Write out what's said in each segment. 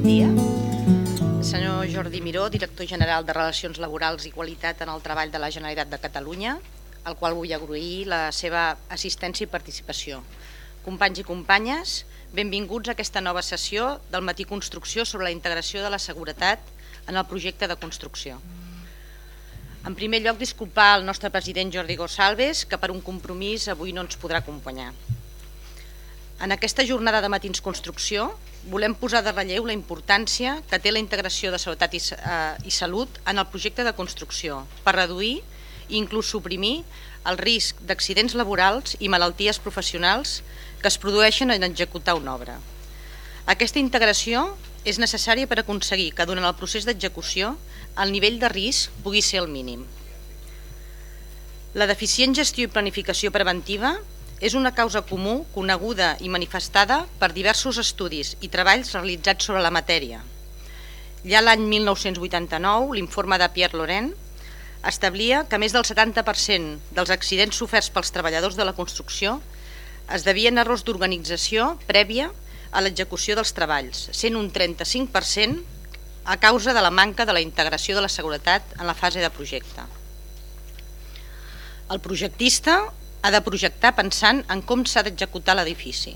Bon dia. Senyor Jordi Miró, director general de Relacions Laborals i Qualitat en el Treball de la Generalitat de Catalunya, al qual vull agrair la seva assistència i participació. Companys i companyes, benvinguts a aquesta nova sessió del Matí Construcció sobre la integració de la seguretat en el projecte de construcció. En primer lloc, disculpar el nostre president Jordi Gonçalves, que per un compromís avui no ens podrà acompanyar. En aquesta jornada de Matins Construcció volem posar de relleu la importància que té la integració de seguretat i salut en el projecte de construcció per reduir i inclús suprimir el risc d'accidents laborals i malalties professionals que es produeixen en executar una obra. Aquesta integració és necessària per aconseguir que durant el procés d'execució el nivell de risc pugui ser el mínim. La deficient gestió i planificació preventiva és una causa comú coneguda i manifestada per diversos estudis i treballs realitzats sobre la matèria. Ja l'any 1989, l'informe de Pierre Laurent establia que més del 70% dels accidents soferts pels treballadors de la construcció es devien a errors d'organització prèvia a l'execució dels treballs, sent un 35% a causa de la manca de la integració de la seguretat en la fase de projecte. El projectista ha de projectar pensant en com s'ha d'executar l'edifici,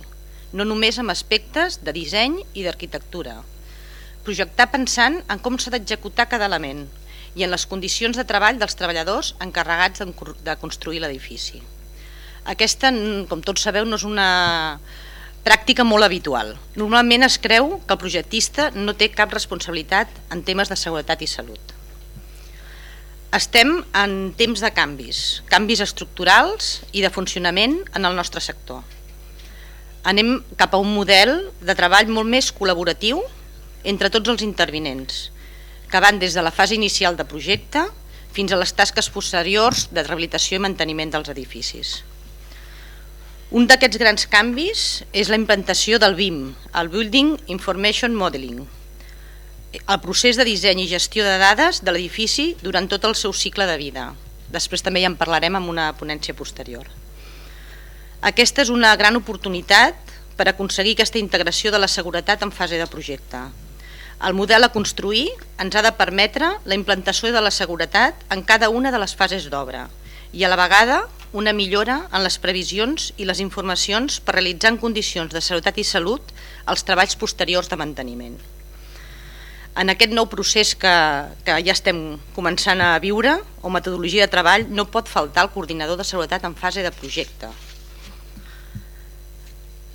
no només amb aspectes de disseny i d'arquitectura. Projectar pensant en com s'ha d'executar cada element i en les condicions de treball dels treballadors encarregats de construir l'edifici. Aquesta, com tots sabeu, no és una pràctica molt habitual. Normalment es creu que el projectista no té cap responsabilitat en temes de seguretat i salut. Estem en temps de canvis estructurals i de funcionament en el nostre sector. Anem cap a un model de treball molt més col·laboratiu entre tots els intervinents, que van des de la fase inicial de projecte fins a les tasques posteriors de rehabilitació i manteniment dels edificis. Un d'aquests grans canvis és la implantació del BIM, el Building Information Modeling, el procés de disseny i gestió de dades de l'edifici durant tot el seu cicle de vida. Després també ja en parlarem en una ponència posterior. Aquesta és una gran oportunitat per aconseguir aquesta integració de la seguretat en fase de projecte. El model a construir ens ha de permetre la implantació de la seguretat en cada una de les fases d'obra i a la vegada una millora en les previsions i les informacions per realitzar en condicions de seguretat i salut els treballs posteriors de manteniment. En aquest nou procés que ja estem començant a viure, o metodologia de treball, no pot faltar el coordinador de seguretat en fase de projecte.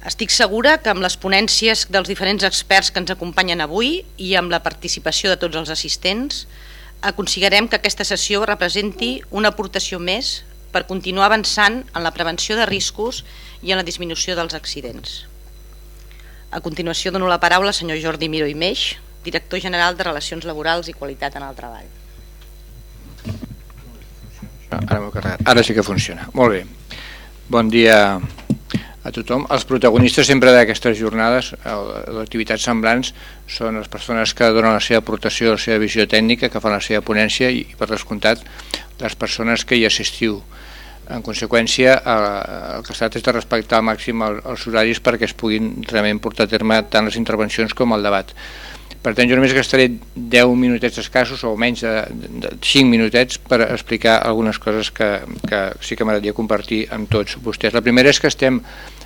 Estic segura que amb les ponències dels diferents experts que ens acompanyen avui i amb la participació de tots els assistents, aconseguirem que aquesta sessió representi una aportació més per continuar avançant en la prevenció de riscos i en la disminució dels accidents. A continuació dono la paraula al senyor Jordi Miró i Meix, director general de Relacions Laborals i Qualitat en el Treball. Ara sí que funciona. Molt bé. Bon dia a tothom. Els protagonistes sempre d'aquestes jornades, d'activitats semblants, són les persones que donen la seva aportació, la seva visió tècnica, que fan la seva ponència i, per descomptat, les persones que hi assistiu. En conseqüència, el que es tracta és de respectar al màxim els horaris perquè es puguin realment portar a terme tant les intervencions com el debat. Per tant, jo només gastaré 10 minutets escassos o menys de 5 minutets per explicar algunes coses que sí que m'agradaria compartir amb tots vostès. La primera és que estem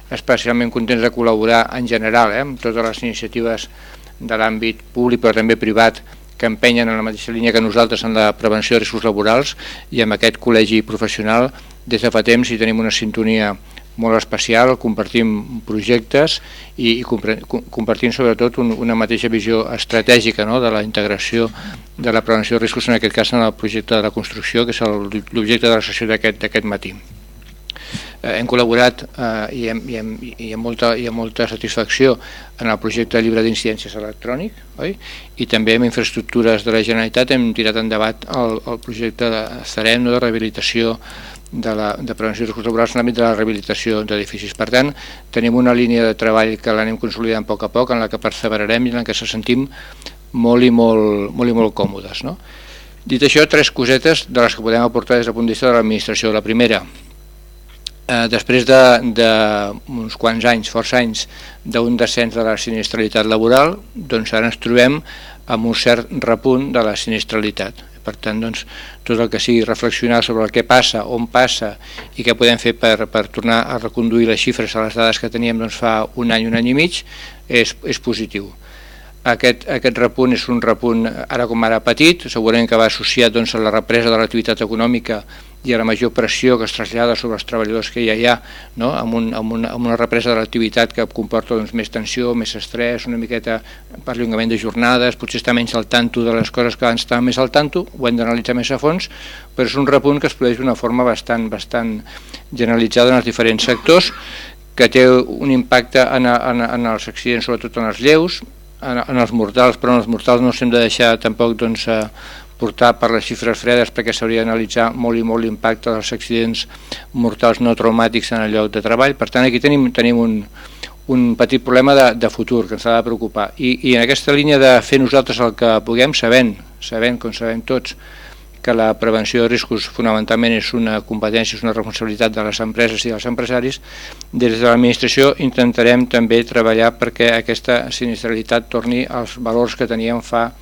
especialment contents de col·laborar en general amb totes les iniciatives de l'àmbit públic però també privat que empenyen en la mateixa línia que nosaltres en la prevenció de riscos laborals i amb aquest col·legi professional des de fa temps hi tenim una sintonia molt especial, compartim projectes i compartim sobretot una mateixa visió estratègica de la integració de la prevenció de riscos, en aquest cas en el projecte de la construcció, que és l'objecte de la sessió d'aquest matí. Hem col·laborat i amb molta satisfacció en el projecte de llibre d'incidències electrònic, oi? I també amb infraestructures de la Generalitat hem tirat endavant el projecte de CEREM, de rehabilitació de prevenció de riscos laborals en l'àmbit de la rehabilitació d'edificis. Per tant, tenim una línia de treball que l'anem consolidant a poc, en la que perseverarem i en la que se sentim molt i molt còmodes. Dit això, 3 cosetes de les que podem aportar des del punt de vista de l'administració. La primera, després d'uns quants anys, força anys, d'un descens de la sinistralitat laboral, doncs ara ens trobem amb un cert repunt de la sinistralitat. Per tant, doncs, tot el que sigui reflexionar sobre el que passa, on passa i què podem fer per tornar a reconduir les xifres a les dades que teníem doncs, fa un any i mig, és positiu. Aquest repunt és un repunt ara com ara petit, segurament que va associat doncs, a la represa de l'activitat econòmica i a la major pressió que es trasllada sobre els treballadors que ja hi ha, no? amb una represa de l'activitat que comporta doncs, més tensió, més estrès, una miqueta perllongament de jornades, potser està menys al tanto de les coses que abans estaven més al tanto, ho hem d'analitzar més a fons, però és un repunt que es produeix d'una forma bastant generalitzada en els diferents sectors, que té un impacte en els accidents, sobretot en els lleus, en els mortals, però en els mortals no s'hem de deixar tampoc doncs, portar per les xifres fredes, perquè s'hauria d'analitzar molt i molt l'impacte dels accidents mortals no traumàtics en el lloc de treball. Per tant, aquí tenim un petit problema de futur que ens ha de preocupar. I en aquesta línia de fer nosaltres el que puguem, sabent, com sabem tots, que la prevenció de riscos fonamentalment és una competència, és una responsabilitat de les empreses i dels empresaris, des de l'administració intentarem també treballar perquè aquesta sinistralitat torni als valors que teníem fa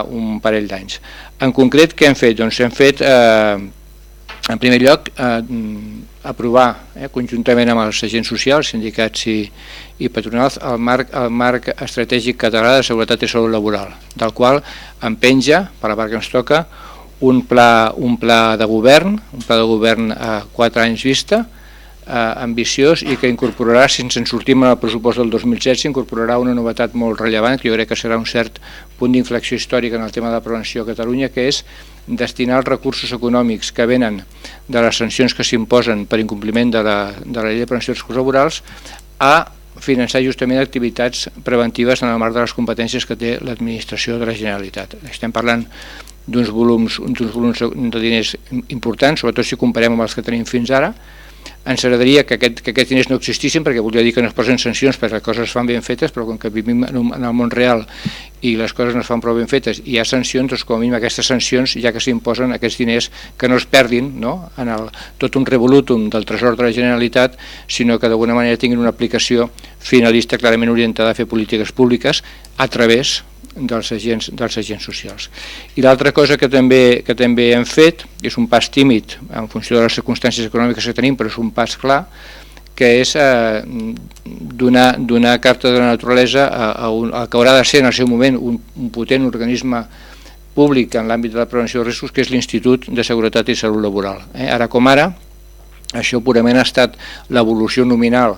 un parell d'anys. En concret, què hem fet? Doncs hem fet, en primer lloc, aprovar conjuntament amb els agents socials, sindicats i patronals, el marc estratègic català de seguretat i salut laboral, del qual en penja, per la part que ens toca, un pla de govern a 4 anys vista, ambiciós i que incorporarà, si ens en sortim al pressupost del 2016, incorporarà una novetat molt rellevant, que jo crec que serà un cert punt d'inflexió històrica en el tema de la prevenció a Catalunya, que és destinar els recursos econòmics que venen de les sancions que s'imposen per incompliment de la llei de prevenció de riscos laborals a finançar justament activitats preventives en el marc de les competències que té l'administració de la Generalitat. Estem parlant d'uns volums de diners importants, sobretot si comparem amb els que tenim fins ara. Ens agradaria que aquests diners no existissin, perquè voldria dir que no es posen sancions perquè les coses es fan ben fetes, però com que vivim en el món real i les coses no es fan prou ben fetes i hi ha sancions, doncs com a mínim aquestes sancions, ja que s'imposen aquests diners, que no es perdin en tot un revolutum del tresor de la Generalitat, sinó que d'alguna manera tinguin una aplicació finalista clarament orientada a fer polítiques públiques a través dels agents socials. I l'altra cosa que també hem fet, és un pas tímid en funció de les circumstàncies econòmiques que tenim, però és un pas clar, que és donar carta de la naturalesa al que haurà de ser en el seu moment un potent organisme públic en l'àmbit de la prevenció de riscos, que és l'Institut de Seguretat i Salut Laboral. Ara com ara, això purament ha estat l'evolució nominal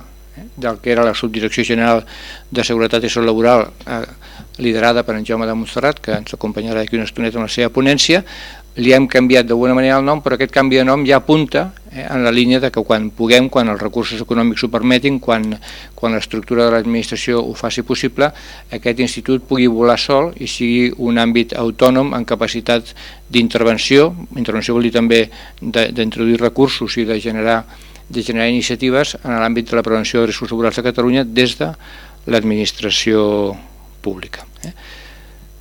del que era la Subdirecció General de Seguretat i Salut Laboral, liderada per en Jaume de Montserrat, que ens acompanyarà d'aquí una estoneta en la seva ponència. Li hem canviat d'alguna manera el nom, però aquest canvi de nom ja apunta en la línia de que quan puguem, quan els recursos econòmics ho permetin, quan l'estructura de l'administració ho faci possible, aquest institut pugui volar sol i sigui un àmbit autònom en capacitat d'intervenció. Intervenció vol dir també d'introduir recursos i de generar iniciatives en l'àmbit de la prevenció de riscos laborals a Catalunya des de l'administració pública.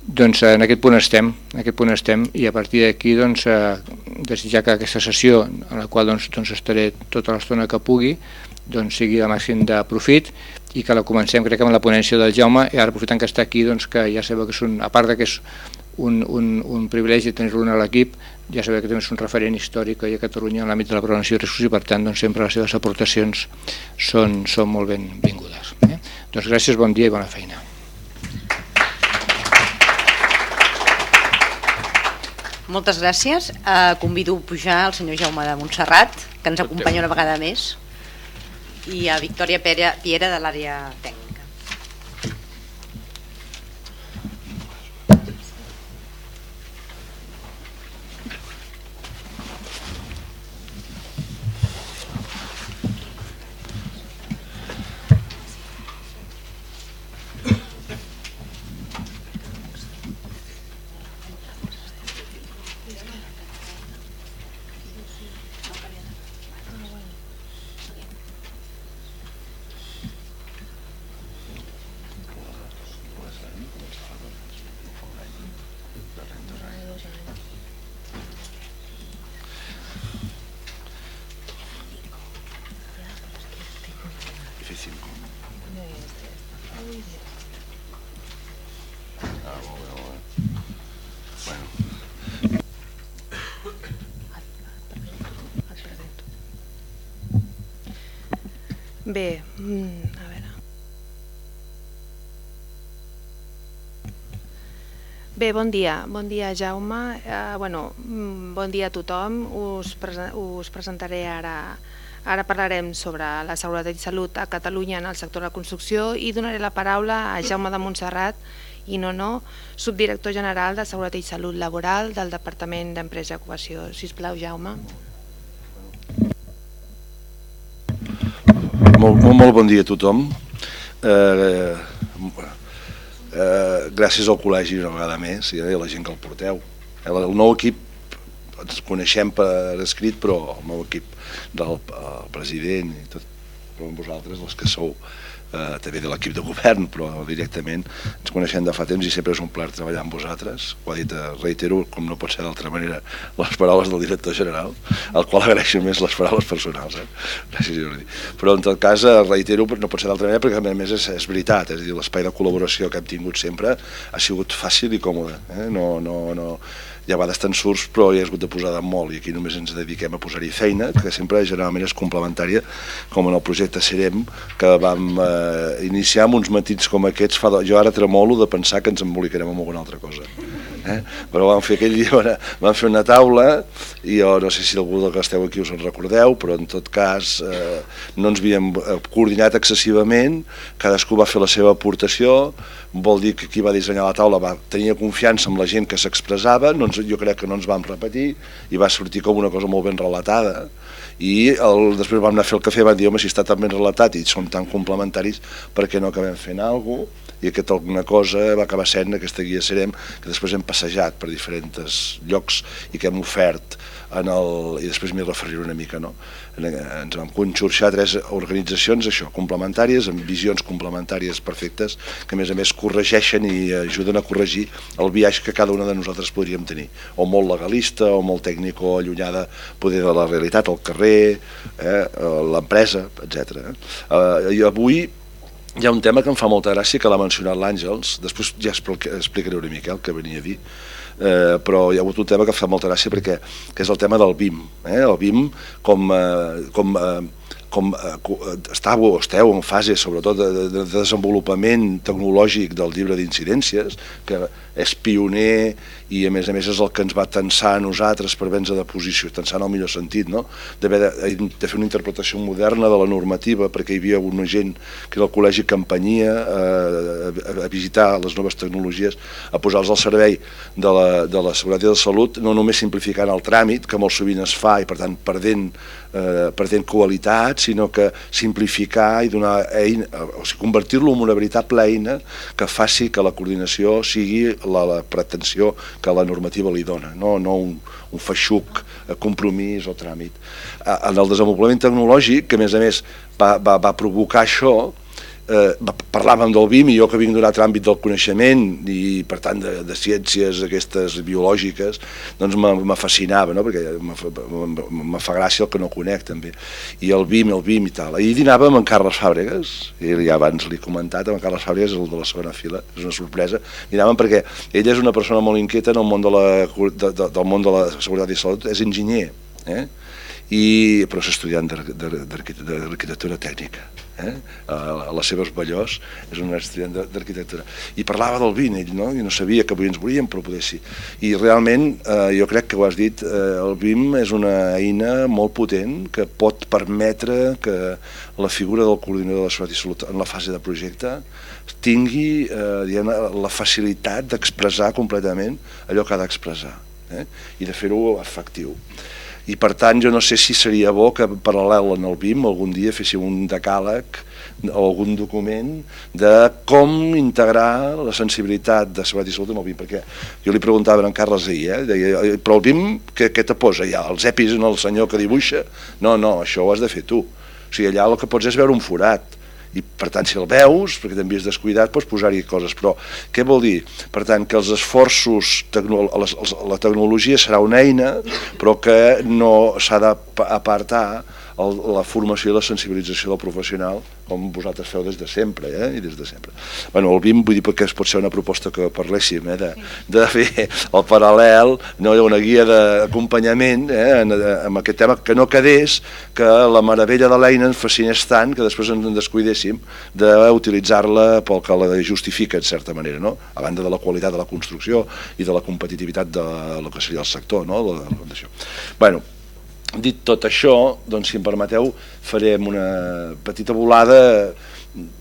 Doncs en aquest punt estem i a partir d'aquí desitjar que aquesta sessió, en la qual estaré tota l'estona que pugui, sigui de màxim de profit i que la comencem, crec que amb la ponència del Jaume, i ara aprofitant que està aquí, que ja sabeu que a part que és un privilegi tenir-lo a l'equip, ja sabeu que també és un referent històric a Catalunya en l'àmbit de la prevenció de riscos i per tant sempre les seves aportacions són molt benvingudes. Doncs gràcies, bon dia i bona feina. Moltes gràcies. Convido a pujar el senyor Jaume de Montserrat, que ens acompanya una vegada més, i a Victòria Piera de l'àrea tècnica. Bé, a veure. Bé, bon dia Jaume. Bon dia a tothom. Us presentaré ara parlarem sobre la seguretat i salut a Catalunya en el sector de la construcció i donaré la paraula a Jaume de Montserrat i no, subdirector general de Seguretat i Salut Laboral del Departament d'Empresa i Ocupació. Sisplau, Jaume. Molt bon dia a tothom. Gràcies al col·legi una vegada més i a la gent que el porteu. El nou equip ens coneixem per escrit, però el meu equip del president i tot, però vosaltres, els que sou també de l'equip de govern, però directament ens coneixem de fa temps i sempre és un plaer treballar amb vosaltres. Ho ha dit, reitero, com no pot ser d'altra manera, les paraules del director general, al qual agraeixo més les paraules personals. Gràcies, Jordi. Però en tot cas, reitero, no pot ser d'altra manera, perquè a més és veritat, és a dir, l'espai de col·laboració que hem tingut sempre ha sigut fàcil i còmode. Hi ha vegades tan surts, però hi ha hagut de posar de molt i aquí només ens dediquem a posar-hi feina, que sempre generalment és complementària, com en el projecte Serem, que vam iniciar amb uns matins com aquests. Jo ara tremolo de pensar que ens embolicarem amb alguna altra cosa. Però vam fer aquell dia, vam fer una taula, i jo no sé si algú que esteu aquí us en recordeu, però en tot cas no ens havíem coordinat excessivament, cadascú va fer la seva aportació, vol dir que qui va dissenyar la taula tenia confiança en la gent que s'expressava, jo crec que no ens vam repetir i va sortir com una cosa molt ben relatada, i després vam anar a fer el cafè i vam dir, home, si està tan ben relatat i són tan complementaris, per què no acabem fent alguna cosa? I aquesta alguna cosa va acabar sent aquesta guia Serem, que després hem passejat per diferents llocs i que hem ofert i després m'hi referiré una mica. Ens vam conxorxar 3 organitzacions complementàries, amb visions complementàries perfectes, que a més corregeixen i ajuden a corregir el biaix que cada una de nosaltres podríem tenir, o molt legalista, o molt tècnic, o allunyada poder de la realitat, el carrer, l'empresa, etc. I avui hi ha un tema que em fa molta gràcia, que l'ha mencionat l'Àngels, després ja explicaré una mica el que venia a dir, però hi ha hagut un tema que em fa molta gràcia perquè és el tema del BIM. El BIM com esteu en fase sobretot de desenvolupament tecnològic del llibre d'incidències, que és pioner i a més és el que ens va tensar a nosaltres per haver-nos de posició, tensar en el millor sentit, d'haver de fer una interpretació moderna de la normativa, perquè hi havia una gent que era el col·legi que empenyia a visitar les noves tecnologies, a posar-los al servei de la seguretat i de la salut, no només simplificant el tràmit, que molt sovint es fa i per tant perdent qualitat, sinó que simplificar i donar eina, o sigui, convertir-lo en una veritable eina que faci que la coordinació sigui la pretensió que la normativa li dona, no un feixuc compromís o tràmit. En el desenvolupament tecnològic, que a més va provocar això, parlàvem del BIM i jo que vinc d'un altre àmbit del coneixement i per tant de ciències aquestes biològiques, doncs me fascinava, perquè me fa gràcia el que no conec també, i el BIM i tal. I dinàvem amb en Carles Fàbregas, i ja abans l'he comentat, amb en Carles Fàbregas, el de la segona fila, és una sorpresa. Dinàvem perquè ell és una persona molt inquieta en el món del món de la seguretat i salut, és enginyer, però és estudiant d'arquitectura tècnica. A les seves Ballós és un estudiant d'arquitectura i parlava del BIM, ell i no sabia que avui ens volíem, però poder sí, i realment jo crec que ho has dit, el BIM és una eina molt potent que pot permetre que la figura del coordinador de la seguretat i salut en la fase de projecte tingui la facilitat d'expressar completament allò que ha d'expressar i de fer-ho efectiu. I per tant jo no sé si seria bo que paral·lel en el BIM algun dia féssim un decàleg o algun document de com integrar la sensibilitat de seguretat i salut en el BIM, perquè jo li preguntava a en Carles ahir, deia, però el BIM què te posa? Ja els EPIs en el senyor que dibuixa? No, això ho has de fer tu. O sigui, allà el que pots és veure un forat, i per tant si el veus, perquè també és descuidat, pots posar-hi coses, però què vol dir? Per tant que els esforços, la tecnologia serà una eina, però que no s'ha d'apartar la formació i la sensibilització del professional, com vosaltres feu des de sempre, i des de sempre. Bueno, el BIM, vull dir, perquè pot ser una proposta que parléssim, de fer el paral·lel, una guia d'acompanyament amb aquest tema, que no quedés que la meravella de l'eina ens fascinés tant que després ens en descuidéssim d'utilitzar-la pel que la justifica, en certa manera, no? A banda de la qualitat de la construcció i de la competitivitat del que seria el sector, no? Bueno, dit tot això, doncs, si em permeteu, farem una petita volada.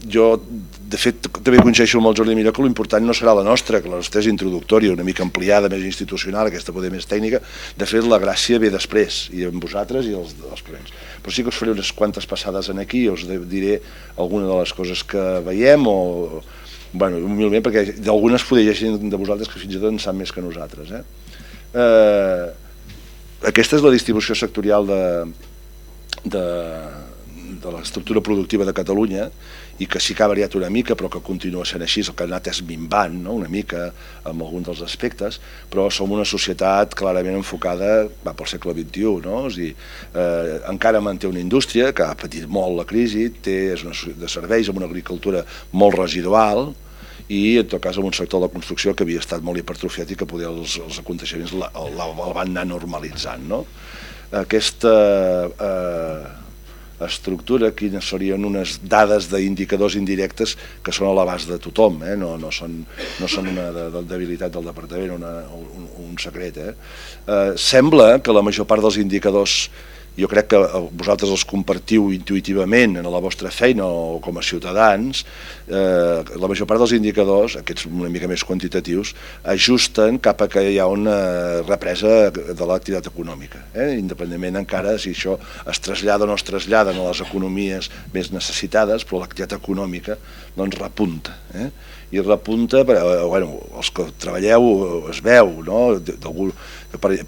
Jo, de fet, també coincideixo amb el Jordi Miró que l'important no serà la nostra, que la nostra és introductòria, una mica ampliada, més institucional, aquesta poder més tècnica. De fet, la gràcia ve després, i amb vosaltres i els ponents. Però sí que us faré unes quantes passades aquí i us diré alguna de les coses que veiem, o, bueno, humilment, perquè d'algunes poder hi ha gent de vosaltres que fins i tot en sap més que nosaltres. Aquesta és la distribució sectorial de l'estructura productiva de Catalunya, i que sí que ha variat una mica, però que continua sent així. El que ha anat és minvant, no? Una mica en alguns dels aspectes, però som una societat clarament enfocada pel segle XXI, no? És a dir, encara manté una indústria que ha patit molt la crisi, és una societat de serveis amb una agricultura molt residual, i en tot cas amb un sector de la construcció que havia estat molt hipertrofiat i que poder els aconteixements el van anar normalitzant, no? Aquesta estructura, quines serien unes dades d'indicadors indirectes que són a l'abast de tothom, no són una debilitat del departament o un secret. Sembla que la major part dels indicadors, jo crec que vosaltres els compartiu intuïtivament en la vostra feina o com a ciutadans, la major part dels indicadors, aquests una mica més quantitatius, ajusten cap a que hi ha una represa de l'activitat econòmica, independentment encara si això es trasllada o no es trasllada a les economies més necessitades, però l'activitat econòmica doncs repunta, i repunta, bueno, els que treballeu es veu, no?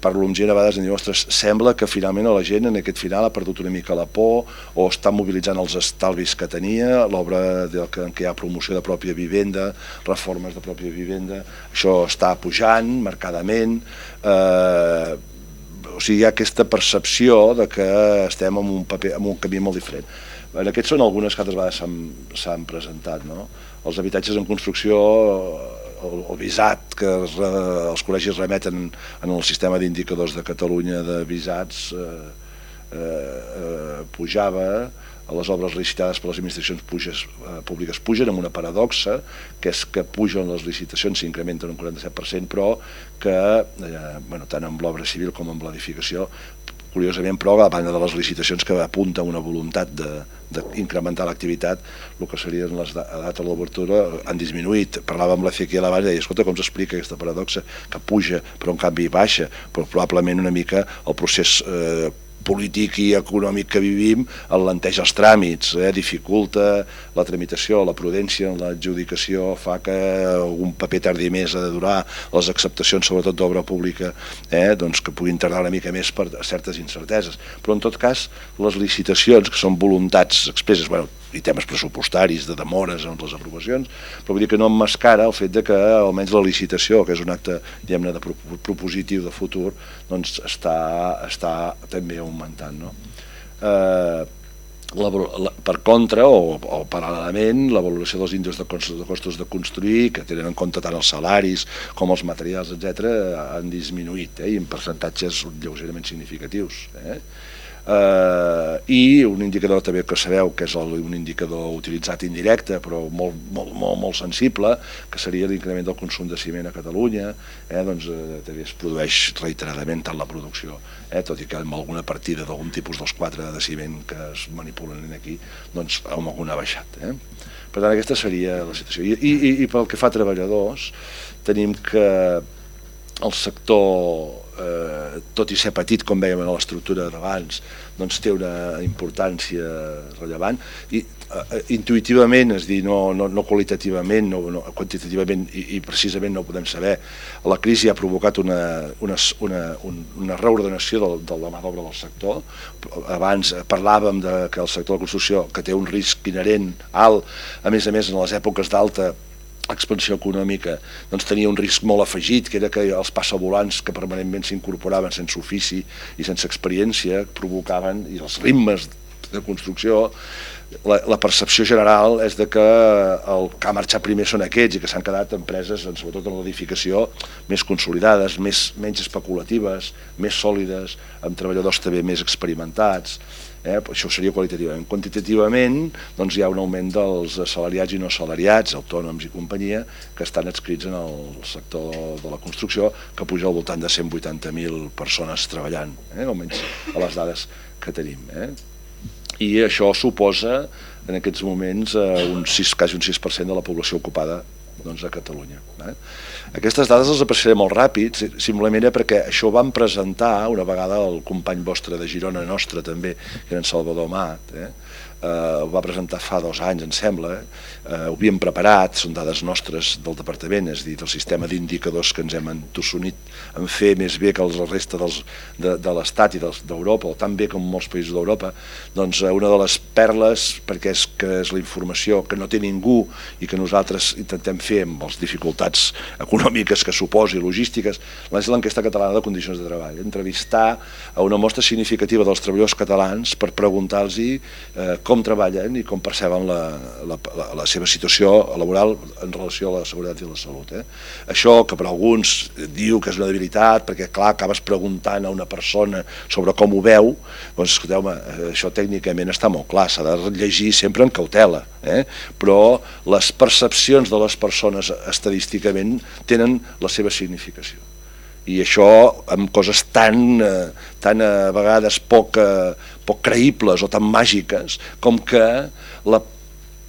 Parlo amb gent a vegades i diu, ostres, sembla que finalment la gent en aquest final ha perdut una mica la por o està mobilitzant els estalvis que tenia, l'obra en què hi ha promoció de pròpia vivenda, reformes de pròpia vivenda, això està pujant marcadament, o sigui, hi ha aquesta percepció de que estem en un camí molt diferent. Aquests són algunes que altres vegades s'han presentat, no? Els habitatges en construcció, el visat que els col·legis remeten en el sistema d'indicadors de Catalunya de visats pujava, les obres licitades per les administracions públiques pugen amb una paradoxa, que és que pugen les licitacions, s'incrementen un 47%, però que tant amb l'obra civil com amb l'edificació, curiosament, però a banda de les licitacions que apunta una voluntat d'incrementar l'activitat, el que serien les dates de l'obertura han disminuït. Parlava amb l'Ezequiel abans i deia, escolta, com s'explica aquesta paradoxa que puja però en canvi baixa? Però probablement una mica el procés polític i econòmic que vivim alenteix els tràmits, dificulta la tramitació, la prudència en l'adjudicació fa que un paper tardi més ha de durar, les acceptacions sobretot d'obra pública doncs que puguin tardar una mica més per certes incerteses, però en tot cas les licitacions, que són voluntats expresses, i temes pressupostaris, de demores en les aprovacions, però vull dir que no emmascara el fet que almenys la licitació, que és un acte diguem-ne propositiu de futur, doncs està també augmentant, no? Per contra, o paral·lelament, la valoració dels índexs de costos de construir, que tenen en compte tant els salaris com els materials, etc., han disminuït, i en percentatges lleugerament significatius. I un indicador també que sabeu que és un indicador utilitzat indirecte però molt sensible, que seria l'increment del consum de ciment a Catalunya, doncs també es produeix reiteradament tant la producció, tot i que amb alguna partida d'algun tipus dels 4 de ciment que es manipulen aquí, doncs amb alguna ha baixat. Per tant, aquesta seria la situació. I pel que fa a treballadors, tenim que el sector, tot i ser petit, com veiem en l'estructura d'abans, doncs té una importància rellevant i intuïtivament, és a dir, no qualitativament, no quantitativament i precisament no ho podem saber. La crisi ha provocat una reordenació de la mà d'obra del sector. Abans parlàvem que el sector de la construcció, que té un risc inherent alt, a més en les èpoques d'alta expansió econòmica, doncs tenia un risc molt afegit, que era que els passavolants que permanentment s'incorporaven sense ofici i sense experiència provocaven, i els ritmes de construcció, la percepció general és de que el que ha marxat primer són aquests i que s'han quedat empreses, sobretot en l'edificació, més consolidades, menys especulatives, més sòlides, amb treballadors també més experimentats. Això seria qualitativament. Quantitativament doncs hi ha un augment dels assalariats i no assalariats, autònoms i companyia, que estan adscrits en el sector de la construcció, que puja al voltant de 180.000 persones treballant, almenys a les dades que tenim. I això suposa en aquests moments quasi un 6% de la població ocupada a Catalunya. Aquestes dades les apreciaré molt ràpid, simplement perquè això ho vam presentar una vegada el company vostre de Girona, nostre també, que era en Salvador Amat, ho va presentar fa 2 anys, em sembla, ho havíem preparat, són dades nostres del departament, és a dir, del sistema d'indicadors que ens hem entossonit en fer més bé que la resta de l'Estat i d'Europa, o tan bé com molts països d'Europa. Doncs una de les perles, perquè és la informació que no té ningú i que nosaltres intentem fer amb les dificultats econòmiques que suposi, logístiques, és l'enquesta catalana de condicions de treball. Entrevistar a una mostra significativa dels treballadors catalans per preguntar-los com treballen i com perceben la seva situació laboral en relació a la seguretat i la salut. Això que per alguns diu que és una debilitat, perquè clar, acabes preguntant a una persona sobre com ho veu, doncs escolteu-me, això tècnicament està molt clar, s'ha de llegir sempre amb cautela, però les percepcions de les persones estadísticament tenen la seva significació. I això amb coses tan a vegades poc creïbles o tan màgiques com que la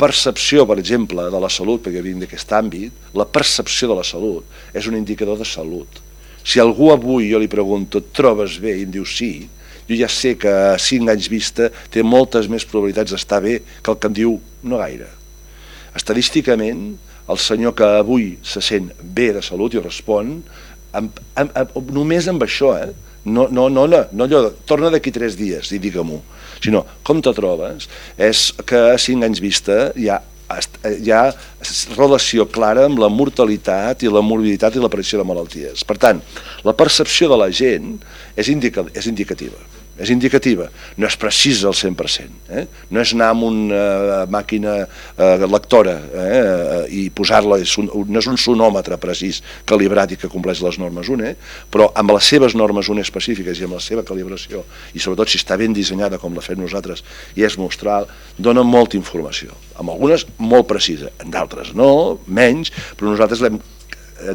percepció, per exemple, de la salut, perquè vinc d'aquest àmbit, la percepció de la salut és un indicador de salut. Si algú avui jo li pregunto et trobes bé i em diu sí, jo ja sé que a 5 anys vista té moltes més probabilitats d'estar bé que el que em diu no gaire. Estadísticament, el senyor que avui se sent bé de salut i respon només amb això, no allò, torna d'aquí 3 dies i digue-m'ho, sinó com te trobes, és que a 5 anys vista hi ha relació clara amb la mortalitat i la morbiditat i l'aparició de malalties. Per tant, la percepció de la gent és indicativa. És indicativa, no és precisa al 100%, no és anar amb una màquina lectora i posar-la, no és un sonòmetre precís, calibrat i que compleix les normes UNE, però amb les seves normes UNE específiques i amb la seva calibració, i sobretot si està ben dissenyada com la fem nosaltres i és mostral, dona molta informació, amb algunes molt precisa, en d'altres no, menys, però nosaltres l'hem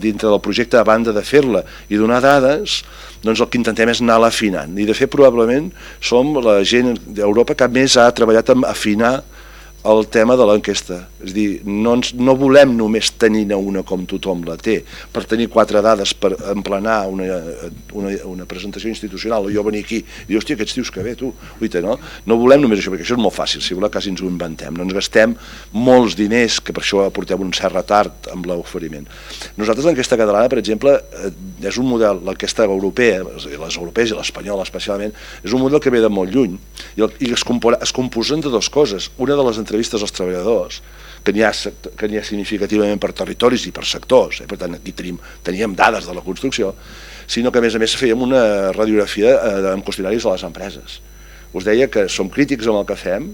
dintre del projecte, a banda de fer-la i donar dades, doncs el que intentem és anar-la afinant. I de fet probablement som la gent d'Europa que més ha treballat en afinar el tema de l'enquesta. És a dir, no volem només tenir una com tothom la té, per tenir 4 dades per emplenar una presentació institucional, o jo venir aquí i dir, hòstia, aquests tios que bé, tu, uita, no? No volem només això, perquè això és molt fàcil, si voleu quasi ens ho inventem, no ens gastem molts diners, que per això aportem un cert retard amb l'oferiment. Nosaltres l'enquesta catalana, per exemple, és un model, l'enquesta europea, les europees i l'espanyola especialment, és un model que ve de molt lluny, i es composen de 2 coses. Una de les entrevistes als treballadors, que n'hi ha significativament per territoris i per sectors, per tant aquí teníem dades de la construcció, sinó que a més fèiem una radiografia amb qüestionaris a les empreses. Us deia que som crítics amb el que fem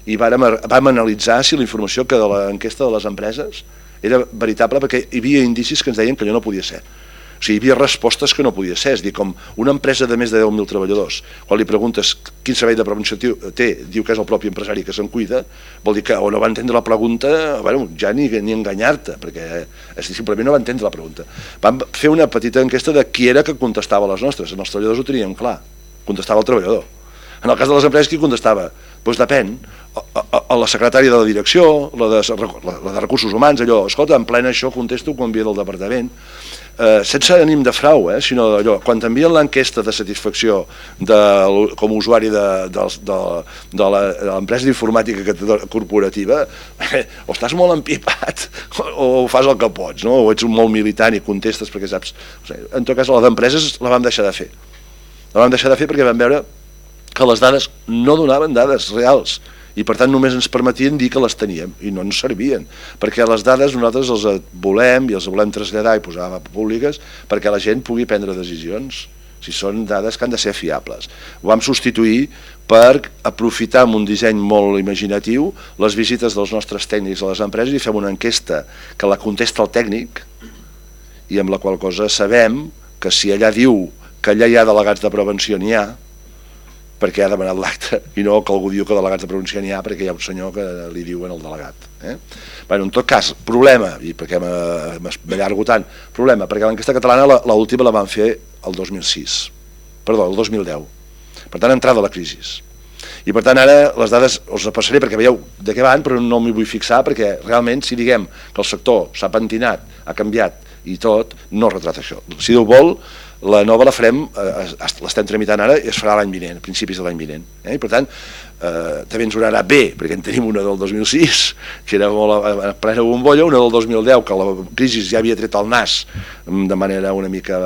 i vam analitzar si la informació que de l'enquesta de les empreses era veritable, perquè hi havia indicis que ens deien que allò no podia ser. O sigui, hi havia respostes que no podia ser, és a dir, com una empresa de més de 10.000 treballadors, quan li preguntes quin servei de prevenció té, diu que és el propi empresari que se'n cuida, vol dir que o no va entendre la pregunta, bueno, ja ni enganyar-te, perquè simplement no va entendre la pregunta. Vam fer una petita enquesta de qui era que contestava les nostres, en els treballadors ho teníem clar, contestava el treballador. En el cas de les empreses, qui contestava? Doncs depèn, la secretària de la direcció, la de recursos humans, allò, escolta, en plena això contesto quan ve del departament, sense ànim de frau, sinó allò, quan t'envien l'enquesta de satisfacció com a usuari de l'empresa d'informàtica corporativa, o estàs molt empipat o fas el que pots, o ets molt militant i contestes perquè saps. En tot cas, la d'empreses la vam deixar de fer. La vam deixar de fer perquè vam veure que les dades no donaven dades reals i per tant només ens permetien dir que les teníem i no ens servien, perquè les dades nosaltres les volem i les volem traslladar i posar públiques perquè la gent pugui prendre decisions O sigui, són dades que han de ser fiables. Ho vam substituir per aprofitar amb un disseny molt imaginatiu les visites dels nostres tècnics a les empreses i fem una enquesta que la contesta el tècnic i amb la qual cosa sabem que si allà diu que allà hi ha delegats de prevenció, n'hi ha, perquè ha demanat l'acte, i no que algú diu que delegats de prevenció n'hi ha perquè hi ha un senyor que li diuen el delegat. Bueno, en tot cas, problema, i perquè m'allargo tant, problema, perquè l'enquesta catalana l'última la van fer el 2006, perdó, el 2010, per tant, entrada la crisi. I per tant, ara les dades us les passaré perquè veieu de què van, però no m'hi vull fixar perquè realment, si diguem que el sector s'ha pentinat, ha canviat i tot, no retrata això. Si Déu vol, la nova la farem, l'estem tramitant ara i es farà l'any vinent, a principis de l'any vinent. I per tant, també ens donarà bé, perquè en tenim una del 2006, que era molt a plena bombolla, una del 2010, que la crisi ja havia tret el nas de manera una mica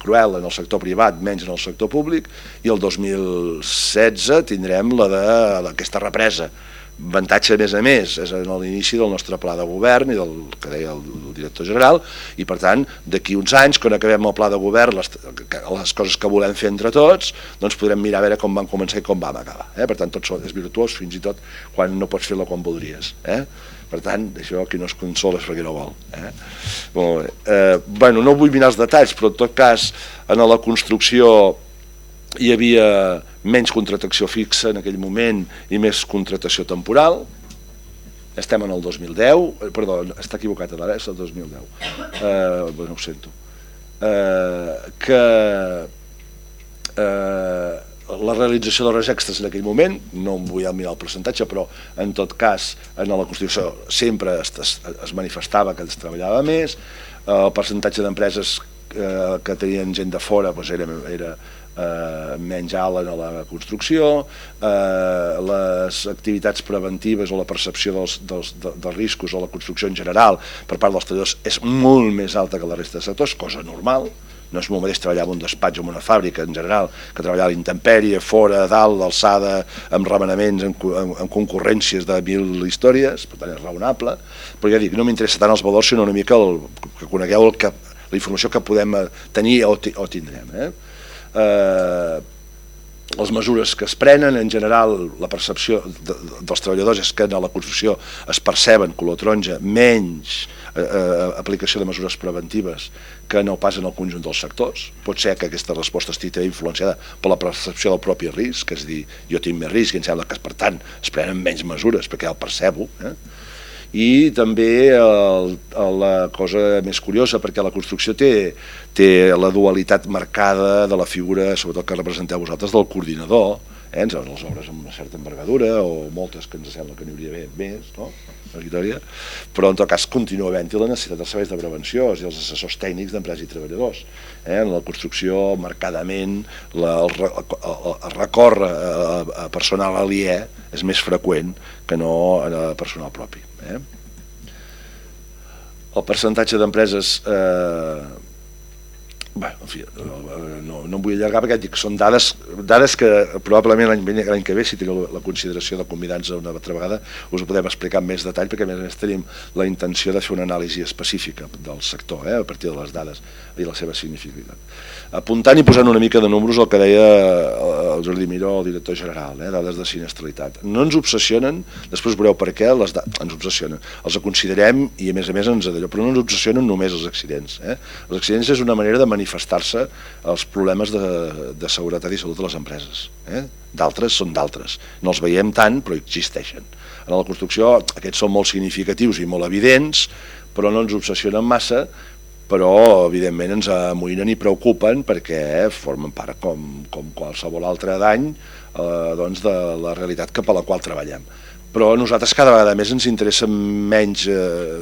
cruel en el sector privat, menys en el sector públic, i el 2016 tindrem la d'aquesta represa. Avantatge, a més, és en l'inici del nostre pla de govern i del que deia el director general, i per tant, d'aquí uns anys, quan acabem el pla de govern, les coses que volem fer entre tots, doncs podrem mirar a veure com vam començar i com vam acabar. Per tant, tot és virtuós, fins i tot quan no pots fer-lo quan voldries. Per tant, això qui no es consola és perquè no vol. Molt bé. Bueno, no vull mirar els detalls, però en tot cas, en la construcció hi havia menys contractació fixa en aquell moment i més contractació temporal. Estem en el 2010, perdó, està equivocat ara, és el 2010, no ho sento, que la realització d'hores extres en aquell moment, no em vull mirar el percentatge, però en tot cas en la Constitució sempre es manifestava que es treballava més, el percentatge d'empreses que tenien gent de fora era menys alt en la construcció, les activitats preventives o la percepció dels riscos o la construcció en general per part dels treballadors és molt més alta que la resta de sectors, cosa normal. No és molt mateix treballar en un despatx o en una fàbrica en general que treballar a l'intempèrie, fora, dalt, d'alçada, amb remenaments, amb concurrències de 1000 històries, per tant és raonable, però ja dic, no m'interessa tant els valors sinó una mica que conegueu la informació que podem tenir o tindrem. Les mesures que es prenen, en general la percepció dels treballadors és que en la construcció es perceben color taronja, menys aplicació de mesures preventives que no pas en el conjunt dels sectors. Pot ser que aquesta resposta estigui influenciada per la percepció del propi risc, és a dir, jo tinc més risc i em sembla que per tant es prenen menys mesures perquè ja el percebo. I també la cosa més curiosa, perquè la construcció té la dualitat marcada de la figura, sobretot que representeu vosaltres, del coordinador, les obres amb una certa envergadura, o moltes que ens sembla que n'hi hauria més, no? Però en tot cas continua havent-hi la necessitat dels serveis de prevenció i els assessors tècnics d'empreses i treballadors. En la construcció, marcadament, el recórrer a personal aliè és més freqüent que no a personal propi. El percentatge d'empreses, en fi, no em vull allargar perquè dic, són dades que probablement l'any que ve, si teniu la consideració de convidar-nos una altra vegada, us ho podem explicar amb més detall, perquè a més tenim la intenció de fer una anàlisi específica del sector, a partir de les dades i la seva significativitat. Apuntant i posant una mica de números el que deia el Jordi Miró, el director general, dades de sinistralitat. No ens obsessionen, després veureu per què, ens obsessionen. Els considerem i a més ens d'allò, però no ens obsessionen només els accidents. Els accidents és una manera de manifestar-se els problemes de seguretat i salut de les empreses. D'altres són d'altres. No els veiem tant, però existeixen. En la construcció aquests són molt significatius i molt evidents, però no ens obsessionen massa, però evidentment ens amoïnen i preocupen perquè formen part, com qualsevol altre dany, de la realitat cap a la qual treballem. Però a nosaltres cada vegada més ens interessa menys,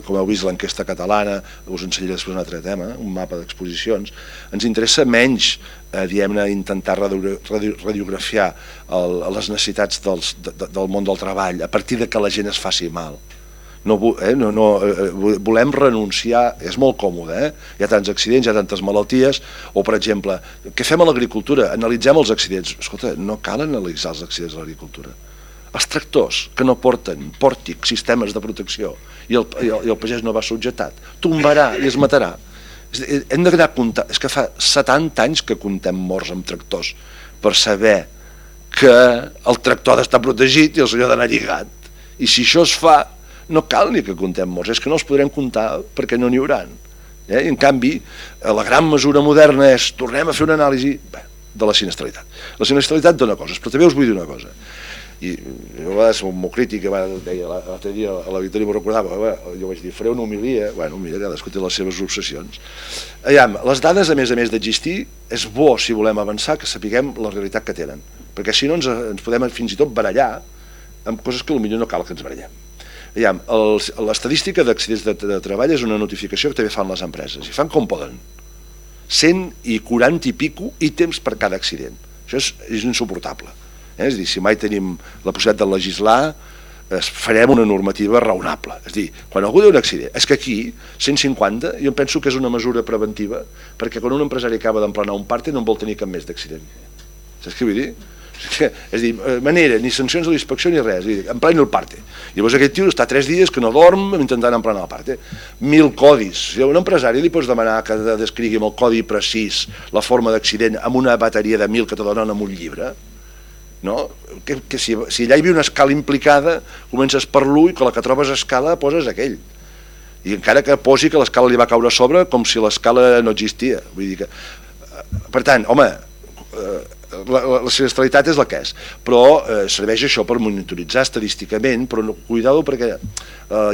com heu vist l'enquesta catalana, us ensenyaré després un altre tema, un mapa d'exposicions, ens interessa menys, diguem-ne, intentar radiografiar les necessitats del món del treball a partir de que la gent es faci mal. Volem renunciar, és molt còmode, hi ha tants accidents, hi ha tantes malalties, o per exemple, què fem a l'agricultura? Analitzem els accidents. Escolta, no cal analitzar els accidents de l'agricultura. Els tractors que no porten pòrtics, sistemes de protecció, i el pagès no va subjetat, tombarà i es matarà. Hem d'anar a comptar, és que fa 70 anys que comptem morts amb tractors per saber que el tractor ha d'estar protegit i el senyor ha d'anar lligat. I si això es fa, no cal ni que comptem morts, és que no els podrem comptar perquè no n'hi hauran. I en canvi, la gran mesura moderna és tornem a fer una anàlisi de la sinistralitat. La sinistralitat dona coses, però també us vull dir una cosa. I jo a vegades som molt crític, deia l'altre dia a la Victòria m'ho recordava, jo vaig dir, faré una homilia, mira, cadascú té les seves obsessions. Les dades, a més d'existir, és bo, si volem avançar, que sapiguem la realitat que tenen, perquè si no ens podem fins i tot barallar amb coses que potser no cal que ens barallem. L'estadística d'accidents de treball és una notificació que també fan les empreses, i fan com poden. 140 i pico ítems per cada accident. Això és insuportable. És a dir, si mai tenim la possibilitat de legislar, farem una normativa raonable. És a dir, quan algú té un accident, és que aquí, 150, jo penso que és una mesura preventiva, perquè quan un empresari acaba d'emplenar un parte no en vol tenir cap més d'accident. Saps què vull dir? És a dir, manera, ni sancions de l'inspecció ni res, empleni el parte. Llavors aquest tio està 3 dies que no dorm intentant emplenar el parte. 1.000 codis. Si a un empresari li pots demanar que descrigui amb el codi precís la forma d'accident amb una bateria de 1.000 que te donen amb un llibre, no? Que si allà hi havia una escala implicada, comences per l'1 i que la que trobes escala poses aquell, i encara que posi que l'escala li va caure a sobre com si l'escala no existia. Vull dir que, per tant, home, la sinistralitat és la que és, però serveix això per monitoritzar estadísticament, però cuidado perquè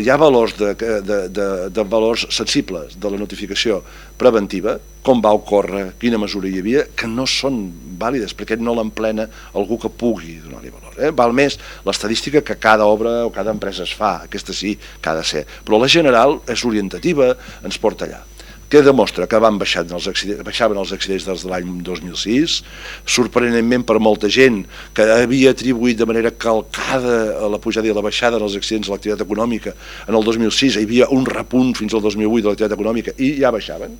hi ha valors de valors sensibles de la notificació preventiva, com va ocórrer, quina mesura hi havia, que no són vàlides, perquè no l'emplena algú que pugui donar-li valor. Val més l'estadística que cada obra o cada empresa es fa, aquesta sí que ha de ser, però la general és orientativa, ens porta allà. Què demostra? Que baixaven els accidents des de l'any 2006, sorprenentment per molta gent que havia atribuït de manera calcada a la pujada i la baixada en els accidents de l'activitat econòmica. En el 2006 hi havia un repunt fins al 2008 de l'activitat econòmica i ja baixaven.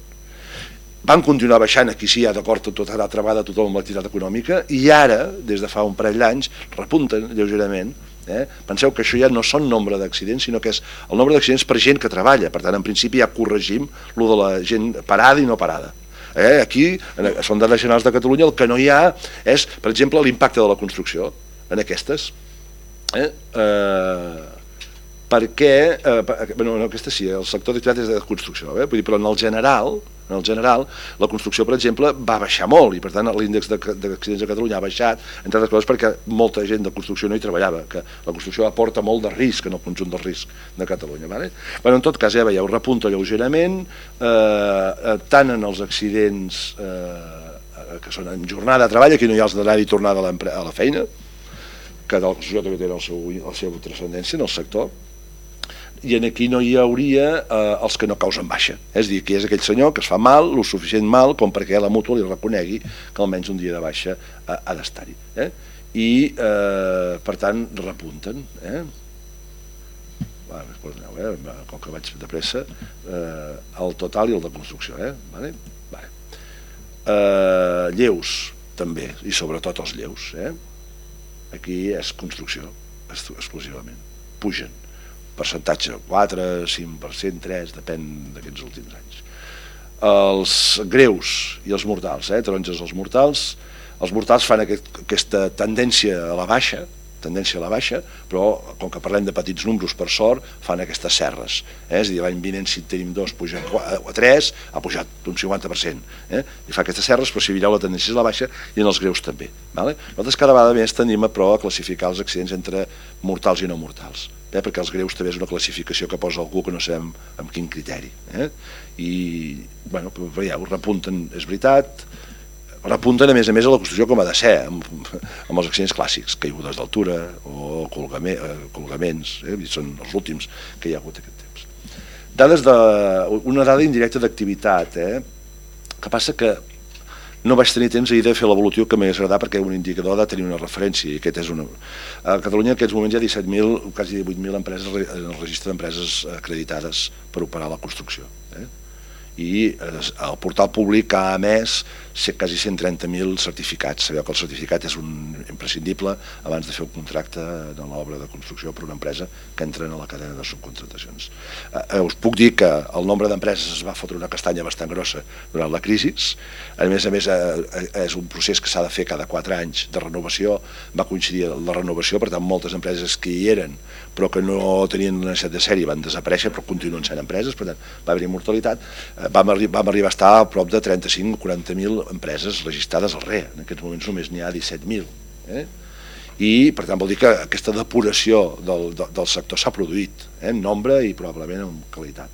Van continuar baixant, aquí sí, ja d'acord, tot ha treballat tothom amb l'activitat econòmica, i ara, des de fa un parell d'anys, repunten lleugerament. Penseu que això ja no són nombre d'accidents, sinó que és el nombre d'accidents per gent que treballa. Per tant, en principi ja corregim el de la gent parada i no parada. Aquí, són dades generals de Catalunya, el que no hi ha és, per exemple, l'impacte de la construcció en aquestes. Perquè, bueno, aquesta sí, el sector d'activitat és de construcció, però en el general, la construcció, per exemple, va baixar molt i, per tant, l'índex d'accidents a Catalunya ha baixat, entre altres coses perquè molta gent de construcció no hi treballava, que la construcció aporta molt de risc en el conjunt del risc de Catalunya. En tot cas, ja veieu, repunta lleugerament, tant en els accidents que són en jornada de treball, aquí no hi ha els d'anar i tornar a la feina, que de la construcció també tenen la seva transcendència en el sector, i aquí no hi hauria els que no causen baixa, és a dir, que és aquell senyor que es fa mal, el suficient mal com perquè la mútua li reconegui que almenys un dia de baixa ha d'estar-hi, i per tant repunten, com que vaig de pressa, el total i el de construcció, lleus també, i sobretot els lleus, aquí és construcció exclusivament, pugen percentatge 4, 5%, 3%, depèn d'aquests últims anys. Els greus i els mortals, taronges als mortals, els mortals fan aquesta tendència a la baixa, però com que parlem de petits números, per sort, fan aquestes serres. És a dir, l'any vinent si tenim 2 puja a 3, ha pujat un 50%. I fa aquestes serres, però si mireu la tendència és la baixa i en els greus també. Nosaltres cada vegada més tenim a classificar els accidents entre mortals i no mortals, perquè els greus també és una classificació que posa algú que no sabem amb quin criteri. I, veieu, repunten, és veritat, repunten a més a la construcció com ha de ser, amb els accidents clàssics, caigudes d'altura o colgaments, són els últims que hi ha hagut aquest temps. Una dada indirecta d'activitat, que passa que no vaig tenir temps ahir de fer l'evolutiu que m'hagués agradat perquè un indicador ha de tenir una referència i aquest és una... A Catalunya en aquests moments hi ha 17.000, quasi 18.000 empreses en el registre d'empreses acreditades per operar la construcció. i el portal públic ha emès quasi 130.000 certificats. Sabeu que el certificat és imprescindible abans de fer un contracte de l'obra de construcció per una empresa que entra a la cadena de subcontratacions. Us puc dir que el nombre d'empreses es va fotre una castanya bastant grossa durant la crisi. A més, és un procés que s'ha de fer cada 4 anys de renovació. Va coincidir la renovació, per tant, moltes empreses que hi eren però que no tenien la necessitat de ser-hi van desaparèixer, però continuen sent empreses, per tant, va haver-hi mortalitat. Vam arribar a estar a prop de 35 o 40.000 empreses registrades al RE. En aquests moments només n'hi ha 17.000. I, per tant, vol dir que aquesta depuració del sector s'ha produït, en nombre i probablement en qualitat.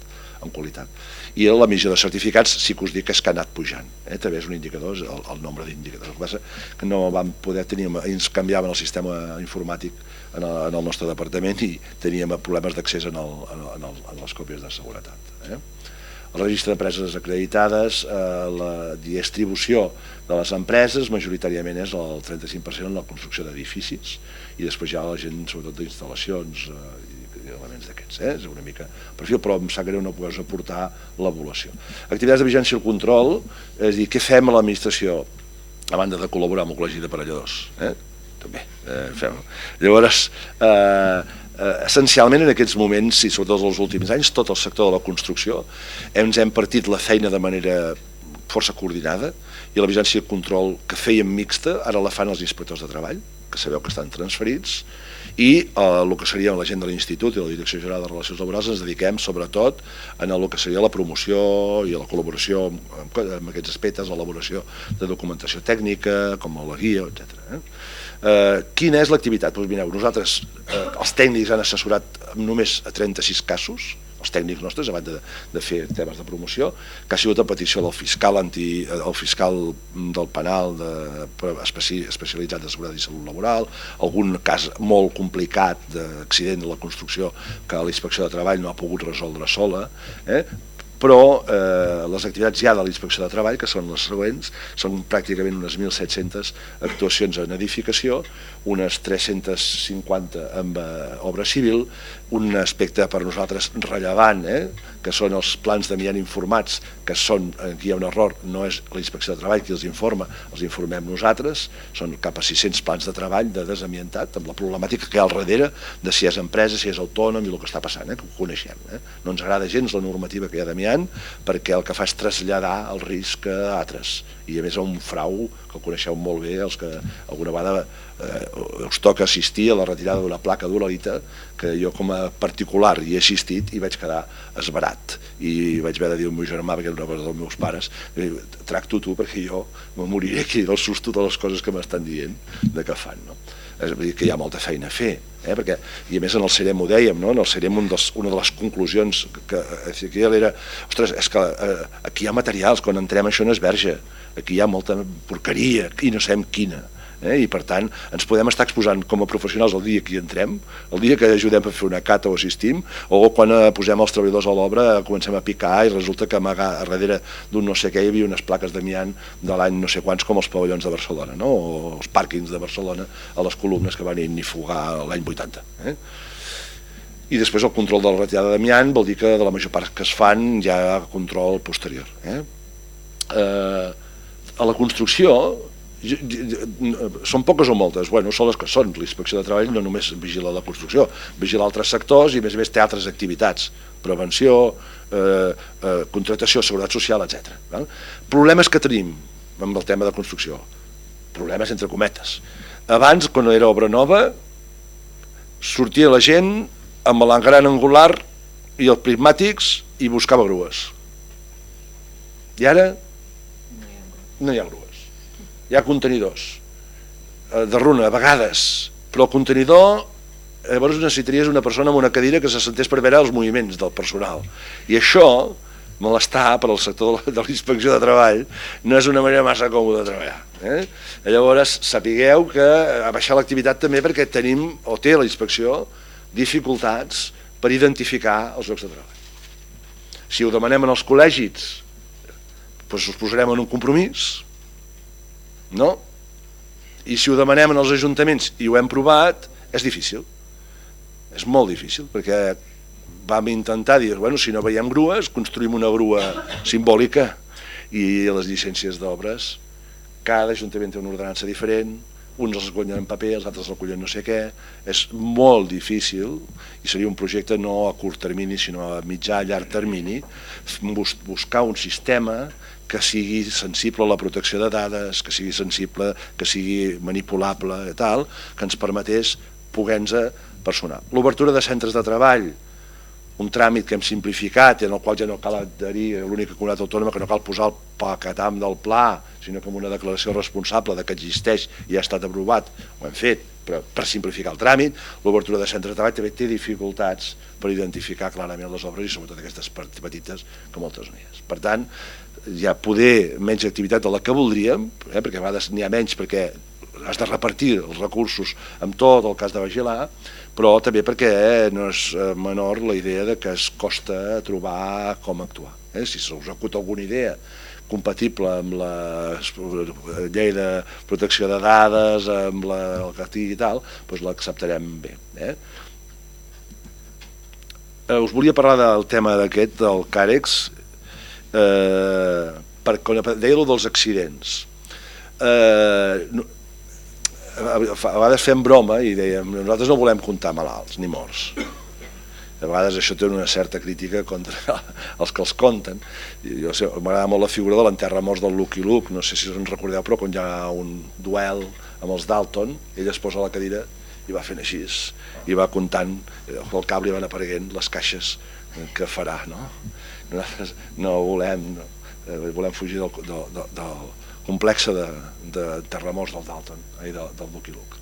I l'emissió de certificats sí que us dic que és que ha anat pujant. També és un indicador, el nombre d'indicadors. El que passa que no vam poder tenir, ens canviaven el sistema informàtic en el nostre departament i teníem problemes d'accés en les còpies de seguretat. El registre d'empreses acreditades, la distribució de les empreses majoritàriament és el 35% en la construcció d'edificis i després hi ha la gent sobretot d'instal·lacions i elements d'aquests. És una mica perfil, però em sap greu no poder aportar l'avaluació. Activitats de vigilància i el control, és a dir, què fem a l'administració a banda de col·laborar amb el Col·legi d'Aparelladors? També fem. Llavors, essencialment en aquests moments i sobretot els últims anys, tot el sector de la construcció ens hem partit la feina de manera força coordinada i la vigilància i el control que fèiem mixta ara la fan els inspectors de treball, que sabeu que estan transferits, i el que seria la gent de l'Institut i la Direcció General de Relacions Laborals ens dediquem sobretot a el que seria la promoció i la col·laboració amb aquests aspectes, l'elaboració de documentació tècnica, com la guia, etc. Quina és l'activitat? Doncs mireu, nosaltres, els tècnics han assessorat només a 36 casos, els tècnics nostres, a banda de fer temes de promoció, que ha sigut a petició del fiscal del penal especialitzat de seguretat i salut laboral, algun cas molt complicat d'accident de la construcció que la Inspecció de Treball no ha pogut resoldre sola, però les activitats ja de la Inspecció de Treball, que són les següents, són pràcticament unes 1.700 actuacions en edificació, unes 350 amb obra civil, un aspecte per nosaltres rellevant, que són els plans d'amiant informats, que són, aquí hi ha un error, no és la Inspecció de Treball qui els informa, els informem nosaltres, són cap a 600 plans de treball de desamiantat, amb la problemàtica que hi ha al darrere de si és empresa, si és autònom i el que està passant, que ho coneixem. No ens agrada gens la normativa que hi ha d'amiant, perquè el que fa és traslladar el risc a altres, i a més a un frau que el coneixeu molt bé, els que alguna vegada us toca assistir a la retirada d'una placa d'uralita, que jo com a particular hi he assistit i vaig quedar esverat i vaig haver de dir al meu germà, perquè era una cosa dels meus pares, tracto tu perquè jo me moriré aquí del susto de les coses que m'estan dient de què fan. És a dir, que hi ha molta feina a fer, perquè, i a més en el CEREM ho dèiem, en el CEREM una de les conclusions que era, ostres, és que aquí hi ha materials, quan entrem això no és verge, aquí hi ha molta porqueria i no sabem quina, i per tant ens podem estar exposant com a professionals el dia que hi entrem, el dia que ajudem a fer una cata o assistim, o quan posem els treballadors a l'obra comencem a picar i resulta que a darrere d'un no sé què hi havia unes plaques d'amiant de l'any no sé quants, com els pavellons de Barcelona, o els pàrquings de Barcelona a les columnes que van ignifugar l'any 80. I després el control de la retirada d'amiant vol dir que de la major part que es fan hi ha control posterior. A la construcció són poques o moltes, són les que són. L'Inspecció de Treball no només vigila la construcció, vigila altres sectors i a més té altres activitats, prevenció, contractació, seguretat social, etc. Problemes que tenim amb el tema de construcció, problemes entre cometes. Abans, quan era obra nova, sortia la gent amb l'engran angular i els prismàtics i buscava grues. I ara no hi ha grues. Hi ha contenidors de runa, a vegades, però el contenidor llavors necessitaries una persona amb una cadira que se sentés per veure els moviments del personal, i això, molestar per al sector de l'Inspecció de Treball, no és una manera massa còmoda de treballar. Llavors sapigueu que ha baixat l'activitat també perquè tenim, o té la inspecció, dificultats per identificar els llocs de treball. Si ho demanem en els col·legis, doncs us posarem en un compromís, no? I si ho demanem en els ajuntaments i ho hem provat, és difícil. És molt difícil, perquè vam intentar dir, bueno, si no veiem grues, construïm una grua simbòlica, i les llicències d'obres, cada ajuntament té una ordenança diferent, uns els recullen en paper, els altres recullen no sé què, és molt difícil i seria un projecte no a curt termini sinó a mitjà, llarg termini, buscar un sistema que sigui sensible a la protecció de dades, que sigui sensible, que sigui manipulable i tal, que ens permetés poder-nos personar. L'obertura de centres de treball, un tràmit que hem simplificat i en el qual ja no cal adherir a l'única comunitat autònoma, que no cal posar el paquetam del pla, sinó com una declaració responsable de que existeix i ha estat aprovat, ho hem fet, però per simplificar el tràmit. L'obertura de centres de treball també té dificultats per identificar clarament les obres i sobretot aquestes petites que moltes no hi ha. Per tant, hi ha poder menys activitat de la que voldríem, perquè a vegades n'hi ha menys perquè has de repartir els recursos amb tot el cas de vigilar, però també perquè no és menor la idea de que es costa trobar com actuar. Si us acut alguna idea compatible amb la llei de protecció de dades, amb el que tingui i tal, doncs l'acceptarem bé. Us volia parlar del tema d'aquest, del CAREX, perquè deia dels accidents. A vegades fem broma i dèiem nosaltres no volem comptar malalts ni morts. A vegades això té una certa crítica contra els que els compten. M'agrada molt la figura de l'enterramorts del Lucky Luke, no sé si us en recordeu, però quan hi ha un duel amb els Dalton, ell es posa a la cadira i va fent així, i va comptant, pel cap li van apareguent les caixes que farà. Nosaltres no volem fugir del complexa de terramorts del Dalton, del Lucky Luke.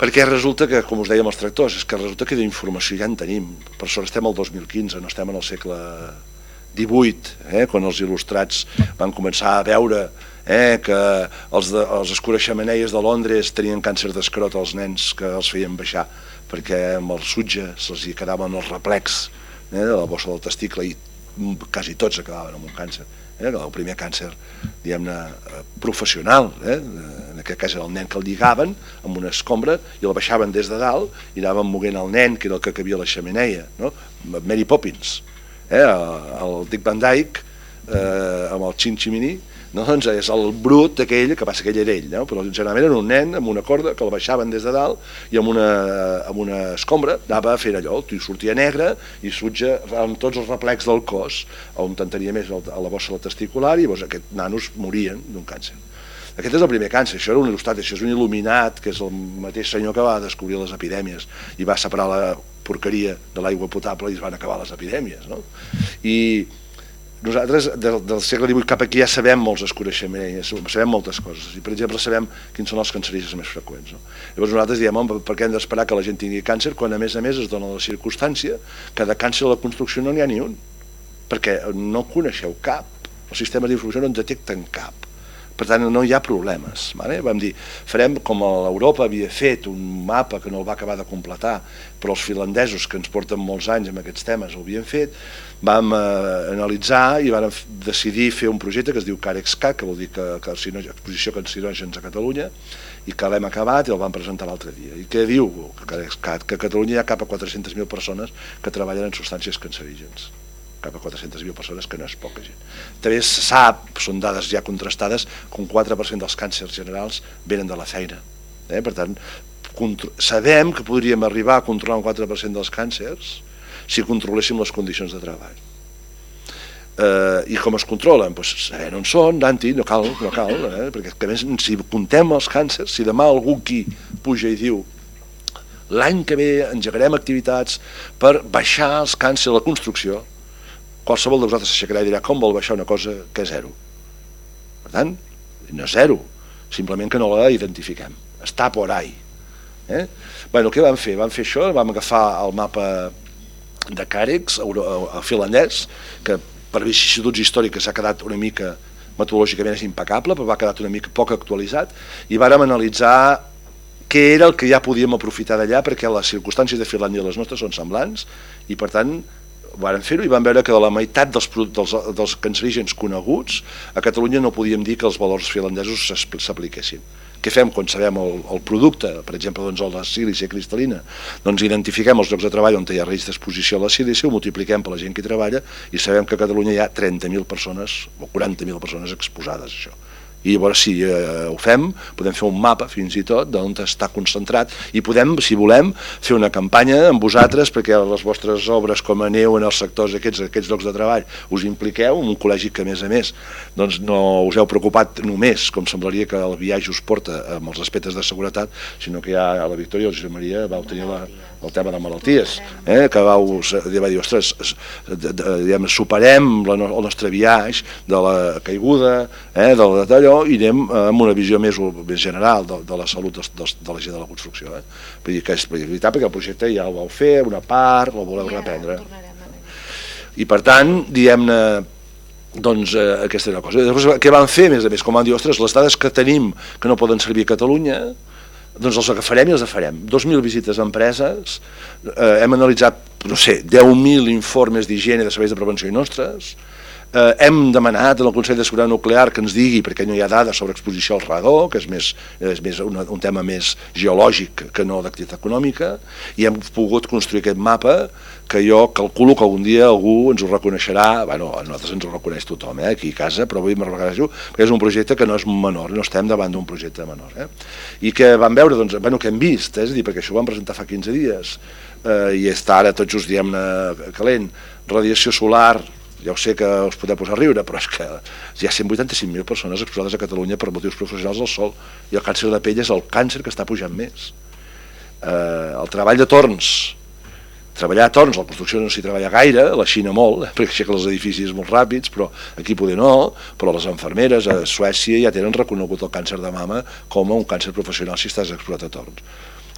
Perquè resulta que, com us dèiem els tractors, és que resulta que d'informació ja en tenim. Per sort estem al 2015, no estem en el segle XVIII, quan els il·lustrats van començar a veure que els escureixameneies de Londres tenien càncer d'escrot als nens que els feien baixar, perquè amb el sutge se'ls quedaven els replecs de la bossa del testicle i quasi tots acabaven amb un càncer. El primer càncer, diguem-ne, professional, en aquest cas era el nen que el lligaven amb una escombra i el baixaven des de dalt i anaven moguent el nen, que era el que cabia a la xemeneia, Mary Poppins, el Dick Van Dyke amb el Chin Chimini, doncs és el brut aquell, que passa que ell era ell, però generalment era un nen amb una corda que el baixaven des de dalt i amb una escombra anava a fer allò, el tio sortia negre i sutja amb tots els replecs del cos, on tentaria més a la bossa testicular i llavors aquests nanos morien d'un càncer. Aquest és el primer càncer, això era un il·lustrat, això és un il·luminat, que és el mateix senyor que va descobrir les epidèmies i va separar la porqueria de l'aigua potable i es van acabar les epidèmies. I nosaltres, del segle XVIII cap aquí ja sabem molts escureixaments, sabem moltes coses, i per exemple sabem quins són els cancerígens més freqüents. Llavors nosaltres diem, per què hem d'esperar que la gent tingui càncer quan a més es dona la circumstància que de càncer a la construcció no n'hi ha ni un, perquè no coneixeu cap, els sistemes d'informació no en detecten cap. Per tant, no hi ha problemes. Vam dir, farem com l'Europa havia fet un mapa que no el va acabar de completar, però els finlandesos, que ens porten molts anys amb aquests temes, ho havien fet, vam analitzar i vam decidir fer un projecte que es diu CAREX-CAT, que vol dir Exposició de Carcinògens a Catalunya, i que l'hem acabat i el vam presentar l'altre dia. I què diu CAREX-CAT? Que a Catalunya hi ha cap a 400.000 persones que treballen en substàncies cancerígens. Cap a 400.000 persones, que no és poca gent. També se sap, són dades ja contrastades, que un 4% dels càncers generals venen de la feina. Per tant, sabem que podríem arribar a controlar un 4% dels càncers si controléssim les condicions de treball. I com es controlen? Sabent on són, Danti, no cal, perquè a més, si comptem els càncers, si demà algú aquí puja i diu l'any que ve engegarem activitats per baixar els càncers a la construcció, qualsevol de vosaltres s'aixecarà i dirà com vol baixar una cosa que és zero. Per tant, no és zero, simplement que no la identifiquem, està por ahí. Què vam fer? Vam fer això, vam agafar el mapa de CAREX finlandès, que per vicissituds històriques s'ha quedat una mica, metodològicament és impecable, però va quedar una mica poc actualitzat, i vàrem analitzar què era el que ja podíem aprofitar d'allà, perquè les circumstàncies de Finlàndia i les nostres són semblants, i per tant varen fer-ho i vam veure que de la meitat dels cancerígens coneguts a Catalunya no podíem dir que els valors finlandesos s'apliquessin. Què fem quan sabem el producte, per exemple, doncs, la sílice cristal·lina? Doncs identifiquem els llocs de treball on hi ha risc d'exposició a la sílice, ho multipliquem per la gent que hi treballa i sabem que a Catalunya hi ha 30.000 persones o 40.000 persones exposades a això. I llavors si ho fem, podem fer un mapa fins i tot d'on està concentrat i podem, si volem, fer una campanya amb vosaltres perquè les vostres obres com aneu en els sectors aquests llocs de treball us impliqueu en un col·legi que a més doncs no us heu preocupat només, com semblaria que el viatge us porta amb els aspectes de seguretat, sinó que ja a la Victòria el Josep Maria vau tenir el tema de malalties, que va dir, ostres, superem el nostre viatge de la caiguda, d'allò, i anem amb una visió més general de la salut de la gent de la construcció. Vull dir que és veritat perquè el projecte ja el vau fer, una part, el voleu reprendre. I per tant, diguem-ne, doncs aquesta és una cosa. Després, què van fer, a més, com van dir, ostres, les dades que tenim que no poden servir a Catalunya, doncs els agafarem i els farem. 2.000 visites a empreses, hem analitzat, no sé, 10.000 informes d'higiene de serveis de prevenció i nostres, hem demanat al Consell de Seguretat Nuclear que ens digui, perquè no hi ha dades sobre exposició al radó, que és més un tema més geològic que no d'activitat econòmica, i hem pogut construir aquest mapa que jo calculo que algun dia algú ens ho reconeixerà, bueno, a nosaltres ens ho reconeix tothom, aquí a casa, però avui me'n reconeixo, perquè és un projecte que no és menor, no estem davant d'un projecte menor. I que vam veure, doncs, bueno, que hem vist, és a dir, perquè això ho vam presentar fa 15 dies, i està ara tot just, diguem-ne, calent, radiació solar. Ja ho sé que us podeu posar a riure, però és que hi ha 185.000 persones exposades a Catalunya per motius professionals al sol i el càncer de pell és el càncer que està pujant més. El treball de torns, treballar a torns, la construcció no s'hi treballa gaire, la Xina molt, perquè aixeca els edificis molt ràpids, però aquí poder no, però les infermeres a Suècia ja tenen reconegut el càncer de mama com a un càncer professional si estàs exposat a torns.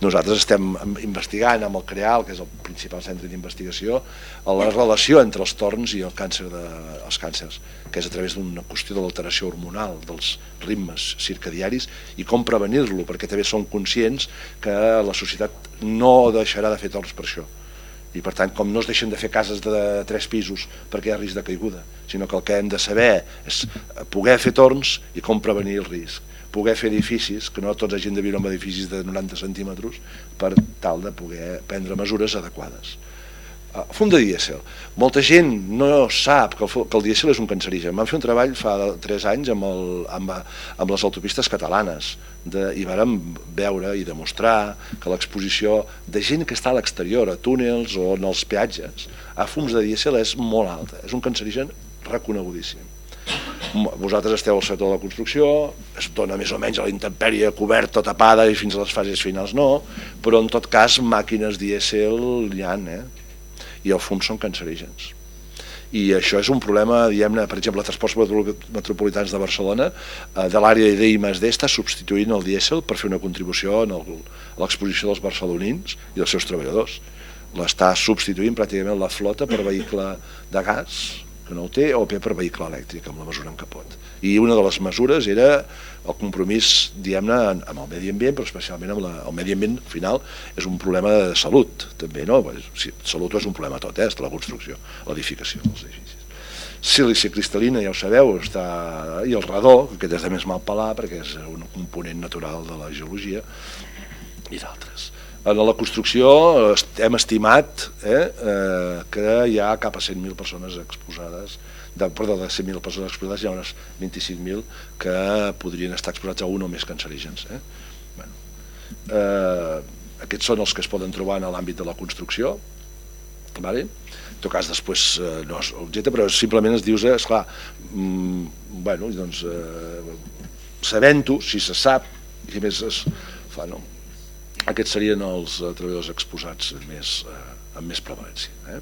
Nosaltres estem investigant amb el CREAL, que és el principal centre d'investigació, la relació entre els torns i els càncers, que és a través d'una qüestió de l'alteració hormonal dels ritmes circadiaris i com prevenir-lo, perquè també som conscients que la societat no deixarà de fer torns per això. I per tant, com no es deixen de fer cases de 3 pisos perquè hi ha risc de caiguda, sinó que el que hem de saber és poder fer torns i com prevenir el risc. Poder fer edificis, que no tots hagin de viure en edificis de 90 centímetres per tal de poder prendre mesures adequades. Fum de dièsel. Molta gent no sap que el dièsel és un cancerigen. Vam fer un treball fa 3 anys amb les autopistes catalanes i vàrem veure i demostrar que l'exposició de gent que està a l'exterior, a túnels o en els peatges, a fums de dièsel és molt alta. És un cancerigen reconegudíssim. Vosaltres esteu al sector de la construcció, es dona més o menys a la intempèrie coberta o tapada i fins a les fases finals no, però en tot cas màquines dièsel n'hi ha, i els fums són cancerígens. I això és un problema, diguem-ne, per exemple, els transports metropolitans de Barcelona, de l'àrea d'I+D està substituint el dièsel per fer una contribució a l'exposició dels barcelonins i dels seus treballadors. L'està substituint pràcticament la flota per vehicle de gas, que no ho té, o per vehicle elèctric, amb la mesura en què pot. I una de les mesures era el compromís, diguem-ne, amb el medi ambient, però especialment amb el medi ambient final és un problema de salut, també, no? Salut és un problema tot, és la construcció, l'edificació dels edificis. Sílice cristal·lina, ja ho sabeu, i el radó, que és de més mal pelar, perquè és un component natural de la geologia, i d'altres. En la construcció hem estimat que hi ha cap a 100.000 persones exposades, perdó, de 100.000 persones exposades hi ha unes 25.000 que podrien estar exposats a un o més cancerígens. Aquests són els que es poden trobar en l'àmbit de la construcció. En tot cas, després no és objecte, però simplement es dius, esclar, sabent-ho, si se sap, i més es fa, no? Aquests serien els treballadors exposats amb més prevalència.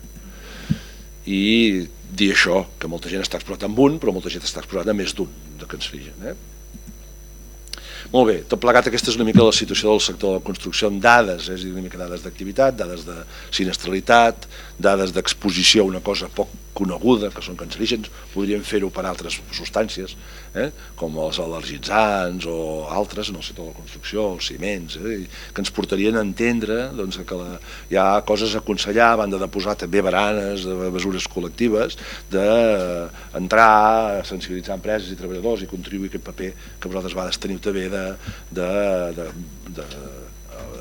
I dir això, que molta gent està exposat amb un, però molta gent està exposat a més d'un de cancerigen. Molt bé, tot plegat aquesta és una mica la situació del sector de la construcció amb dades, és a dir, una mica dades d'activitat, dades de sinistralitat, dades d'exposició a una cosa poc coneguda, que són cancerígens, podríem fer-ho per altres substàncies, com els al·lergitzants o altres en el sector de la construcció, els ciments, que ens portarien a entendre que hi ha coses a aconsellar, a banda de posar també baranes de mesures col·lectives, d'entrar a sensibilitzar empreses i treballadors i contribuir aquest paper que vosaltres a vegades teniu també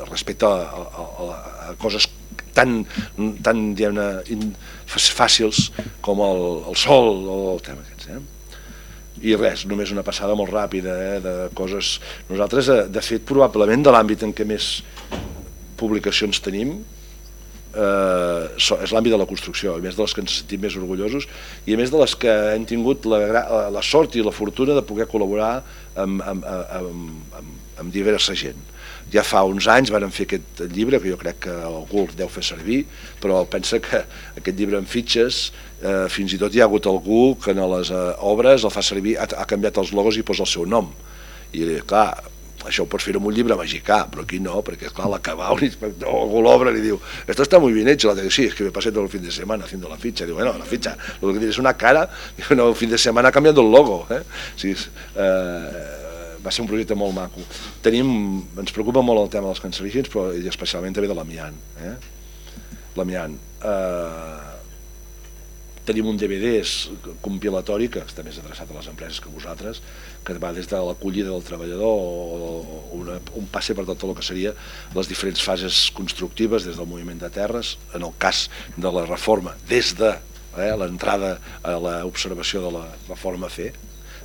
respecte a coses tan fàcils com el sol o el tema aquests. I res, només una passada molt ràpida de coses. Nosaltres, de fet, probablement de l'àmbit en què més publicacions tenim és l'àmbit de la construcció, a més de les que ens sentim més orgullosos i a més de les que hem tingut la sort i la fortuna de poder col·laborar amb diversa gent. Ja fa uns anys vàrem fer aquest llibre, que jo crec que algú el deu fer servir, però pensa que aquest llibre en fitxes, fins i tot hi ha hagut algú que en les obres el fa servir, ha canviat els logos i posa el seu nom. I clar, això ho pots fer amb un llibre mexicà, però aquí no, perquè clar, l'acabar un inspector o algú l'obra i diu, esto está muy bien hecho, l'altre diu, sí, es que me pasé todo el fin de semana haciendo la ficha, diu, bueno, la ficha, lo que tienes es una cara, diu, no, el fin de semana cambiando el logo, sí, va ser un projecte molt maco. Ens preocupa molt el tema dels cancerígens, però especialment també de l'amiant. L'amiant. Tenim un DVD compilatori que està més adreçat a les empreses que vosaltres, que va des de l'acollida del treballador o un passe per tot el que seria les diferents fases constructives des del moviment de terres, en el cas de la reforma, des de l'entrada a l'observació de la reforma a fer.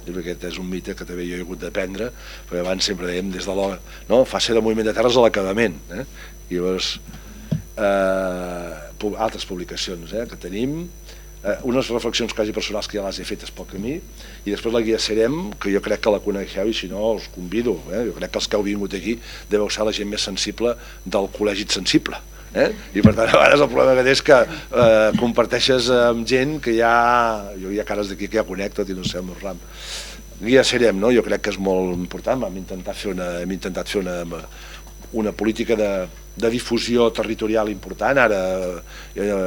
Aquest és un mite que també jo he hagut d'aprendre, perquè abans sempre dèiem des de fase de moviment de terres a l'acabament. I llavors altres publicacions que tenim, unes reflexions quasi personals que ja les he fetes pel camí, i després la guia Serem, que jo crec que la coneixeu i si no us convido, jo crec que els que heu vingut aquí deveu ser la gent més sensible del col·legi sensible. I per tant a vegades el problema que té és que comparteixes amb gent que jo hi ha cares d'aquí que ja conec tot i no sé el meu ram. Guia Serem, jo crec que és molt important, hem intentat fer una política de difusió territorial important. Ara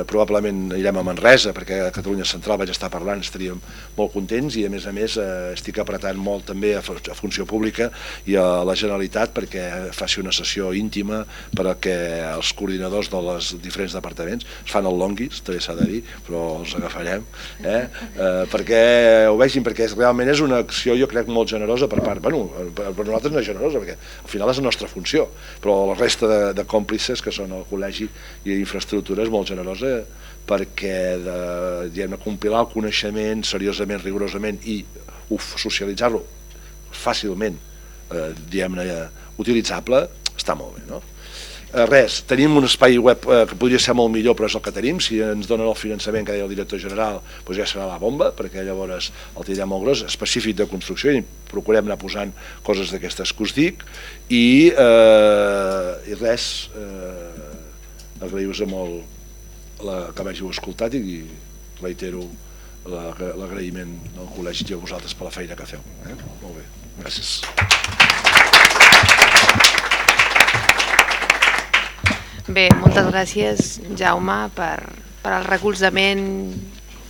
probablement anirem a Manresa, perquè a Catalunya Central vaig estar parlant, estaríem molt contents, i a més estic apretant molt també a Funció Pública i a la Generalitat perquè faci una sessió íntima perquè els coordinadors dels diferents departaments es fan el longuis, també s'ha de dir, però els agafarem, perquè ho vegin, perquè realment és una acció jo crec molt generosa per part, per nosaltres no és generosa, perquè al final és la nostra funció, però la resta de còmplices que són el col·legi i infraestructures molt generosa perquè compilar el coneixement seriosament, rigorosament i socialitzar-lo fàcilment utilitzable està molt bé. Res, tenim un espai web que podria ser molt millor però és el que tenim, si ens donen el finançament que deia el director general ja serà la bomba, perquè llavors el tindrem molt gros, específic de construcció, i procurem anar posant coses d'aquestes que us dic, i res, agrair-vos molt que m'hàgiu escoltat i reitero l'agraïment al col·legi i a vosaltres per la feina que feu. Molt bé, gràcies. Bé, moltes gràcies, Jaume, per el recolzament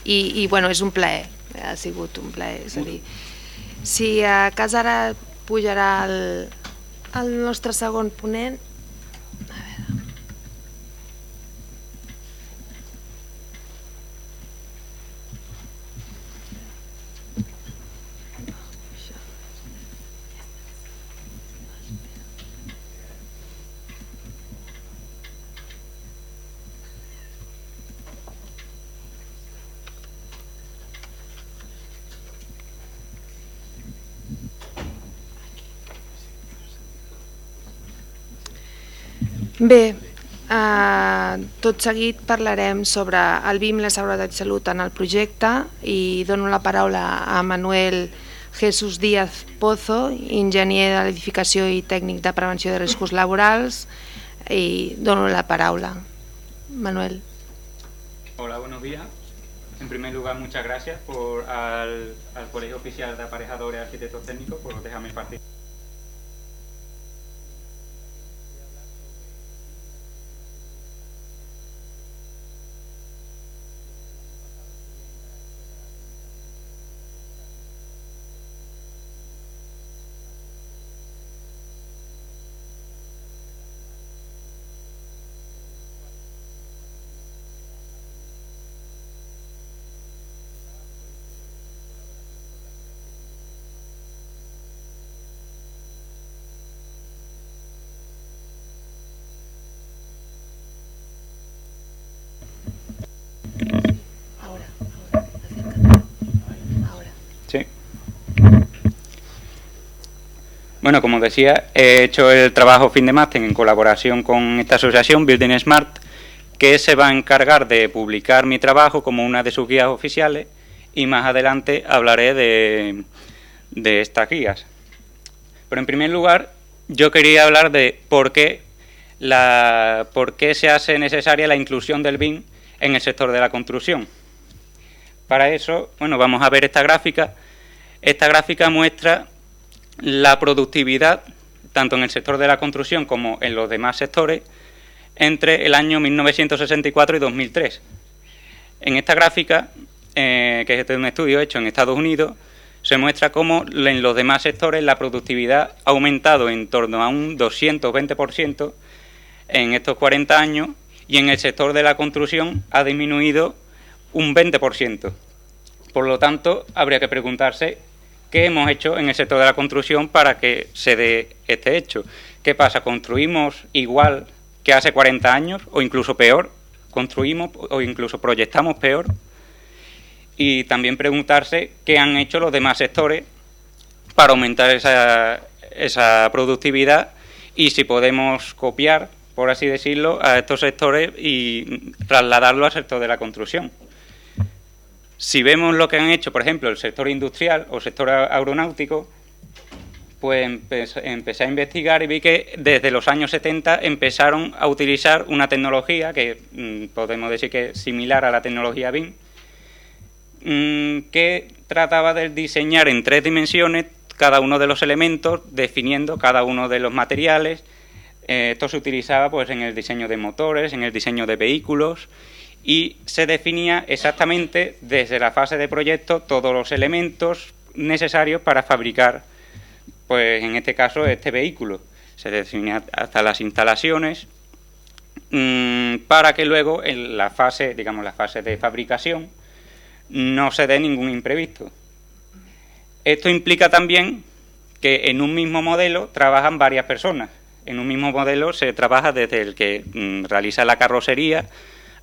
i és un plaer, ha sigut un plaer. És a dir, si a cas ara pujarà el nostre segon ponent, bé, tot seguit parlarem sobre el BIM, la seguretat i salut en el projecte, i dono la paraula a Manuel Jesús Díaz Pozo, enginyer de l'edificació i tècnic de prevenció de riscos laborals, y dono la palabra. Manuel. Hola, buenos días. En primer lugar, muchas gracias al Colegio Oficial de Aparejadores y Arquitectos Técnicos por dejarme participar. Bueno, como decía, he hecho el trabajo fin de máster en colaboración con esta asociación, Building Smart, que se va a encargar de publicar mi trabajo como una de sus guías oficiales, y más adelante hablaré de estas guías. Pero en primer lugar, yo quería hablar de por qué se hace necesaria la inclusión del BIM en el sector de la construcción. Para eso, bueno, vamos a ver esta gráfica. Esta gráfica muestra la productividad, tanto en el sector de la construcción como en los demás sectores, entre el año 1964 y 2003. En esta gráfica, que es de un estudio hecho en Estados Unidos, se muestra cómo en los demás sectores la productividad ha aumentado en torno a un 220% en estos 40 años, y en el sector de la construcción ha disminuido un 20%. Por lo tanto, habría que preguntarse qué hemos hecho en el sector de la construcción para que se dé este hecho. ¿Qué pasa? ¿Construimos igual que hace 40 años o incluso peor? ¿Construimos o incluso proyectamos peor? Y también preguntarse qué han hecho los demás sectores para aumentar esa productividad, y si podemos copiar, por así decirlo, a estos sectores y trasladarlo al sector de la construcción. Si vemos lo que han hecho, por ejemplo, el sector industrial o sector aeronáutico, pues empecé a investigar y vi que desde los años 70 empezaron a utilizar una tecnología que podemos decir que es similar a la tecnología BIM, que trataba de diseñar en 3 dimensiones cada uno de los elementos, definiendo cada uno de los materiales. Esto se utilizaba pues en el diseño de motores, en el diseño de vehículos, y se definía exactamente desde la fase de proyecto todos los elementos necesarios para fabricar, pues en este caso, este vehículo. Se definía hasta las instalaciones, para que luego en la fase, digamos, la fase de fabricación, no se dé ningún imprevisto. Esto implica también que en un mismo modelo trabajan varias personas. En un mismo modelo se trabaja desde el que realiza la carrocería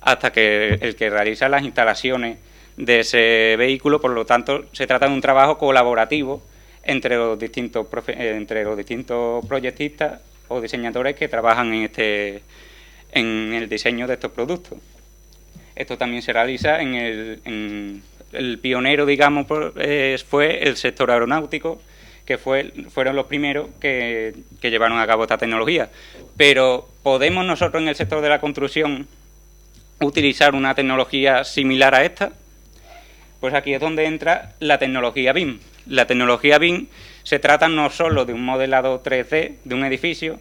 hasta que el que realiza las instalaciones de ese vehículo. Por lo tanto, se trata de un trabajo colaborativo entre los distintos proyectistas o diseñadores que trabajan en el diseño de estos productos. Esto también se realiza en el pionero, digamos, fue el sector aeronáutico, que fueron los primeros que llevaron a cabo esta tecnología. Pero ¿podemos nosotros en el sector de la construcción utilizar una tecnología similar a esta? Pues aquí es donde entra la tecnología BIM. La tecnología BIM se trata no solo de un modelado 3D de un edificio,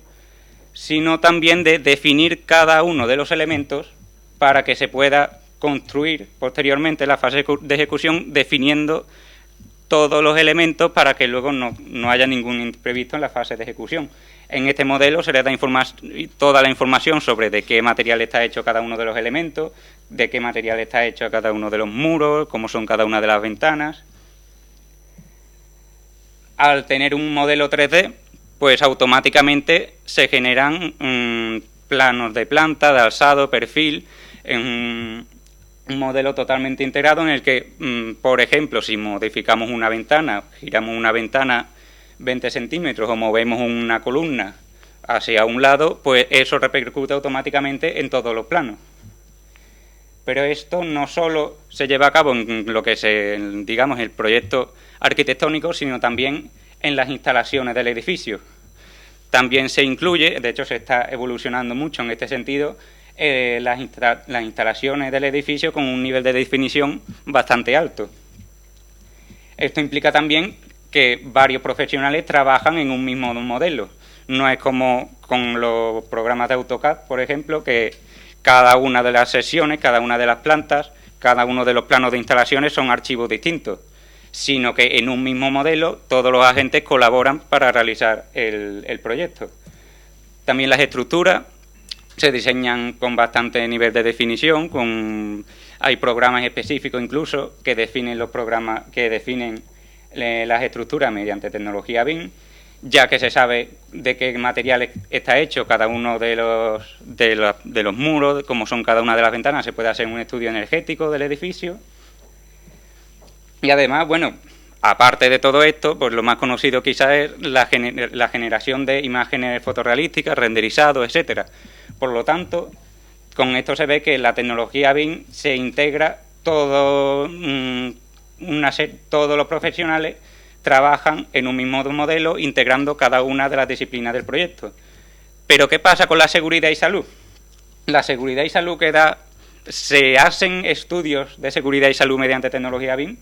sino también de definir cada uno de los elementos para que se pueda construir posteriormente la fase de ejecución, definiendo todos los elementos para que luego no haya ningún imprevisto en la fase de ejecución. En este modelo se le da toda la información sobre de qué material está hecho cada uno de los elementos, de qué material está hecho cada uno de los muros, cómo son cada una de las ventanas. Al tener un modelo 3D, pues automáticamente se generan planos de planta, de alzado, perfil, en un modelo totalmente integrado en el que, por ejemplo, si modificamos una ventana, giramos una ventana 20 centímetros o movemos una columna hacia un lado, pues eso repercute automáticamente en todos los planos. Pero esto no solo se lleva a cabo en lo que es, digamos, el proyecto arquitectónico, sino también en las instalaciones del edificio. También se incluye, de hecho se está evolucionando mucho en este sentido, las instalaciones del edificio con un nivel de definición bastante alto. Esto implica también que varios profesionales trabajan en un mismo modelo. No es como con los programas de AutoCAD, por ejemplo, que cada una de las secciones, cada una de las plantas, cada uno de los planos de instalaciones son archivos distintos, sino que en un mismo modelo todos los agentes colaboran para realizar el proyecto. También las estructuras se diseñan con bastante nivel de definición, hay programas específicos incluso que definen las estructuras mediante tecnología BIM, ya que se sabe de qué materiales está hecho cada uno de los muros, cómo son cada una de las ventanas. Se puede hacer un estudio energético del edificio. Y además, bueno, Aparte de todo esto, pues lo más conocido quizás es la generación de imágenes fotorrealísticas, renderizado, etcétera. Por lo tanto, con esto se ve que la tecnología BIM se integra todos los profesionales trabajan en un mismo modelo, integrando cada una de las disciplinas del proyecto. Pero ¿qué pasa con la seguridad y salud? La seguridad y salud ¿se hacen estudios de seguridad y salud mediante tecnología BIM?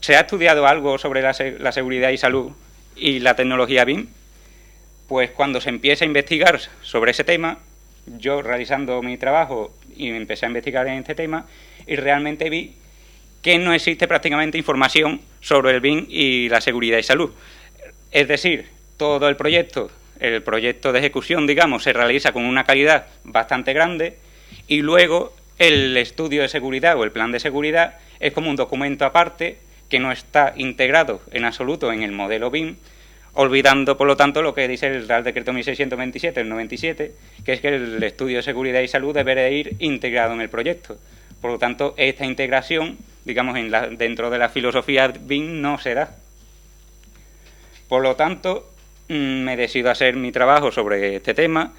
¿Se ha estudiado algo sobre la seguridad y salud y la tecnología BIM? Pues cuando se empieza a investigar sobre ese tema, yo realizando mi trabajo y empecé a investigar en este tema y realmente vi que no existe prácticamente información sobre el BIM y la seguridad y salud. Es decir, todo el proyecto de ejecución, digamos, se realiza con una calidad bastante grande y luego el estudio de seguridad o el plan de seguridad es como un documento aparte que no está integrado en absoluto en el modelo BIM, olvidando, por lo tanto, lo que dice el Real Decreto 1627 del 97, que es que el estudio de seguridad y salud debe de ir integrado en el proyecto. Por lo tanto, esta integración, digamos, dentro de la filosofía BIM no se da. Por lo tanto, me decido a hacer mi trabajo sobre este tema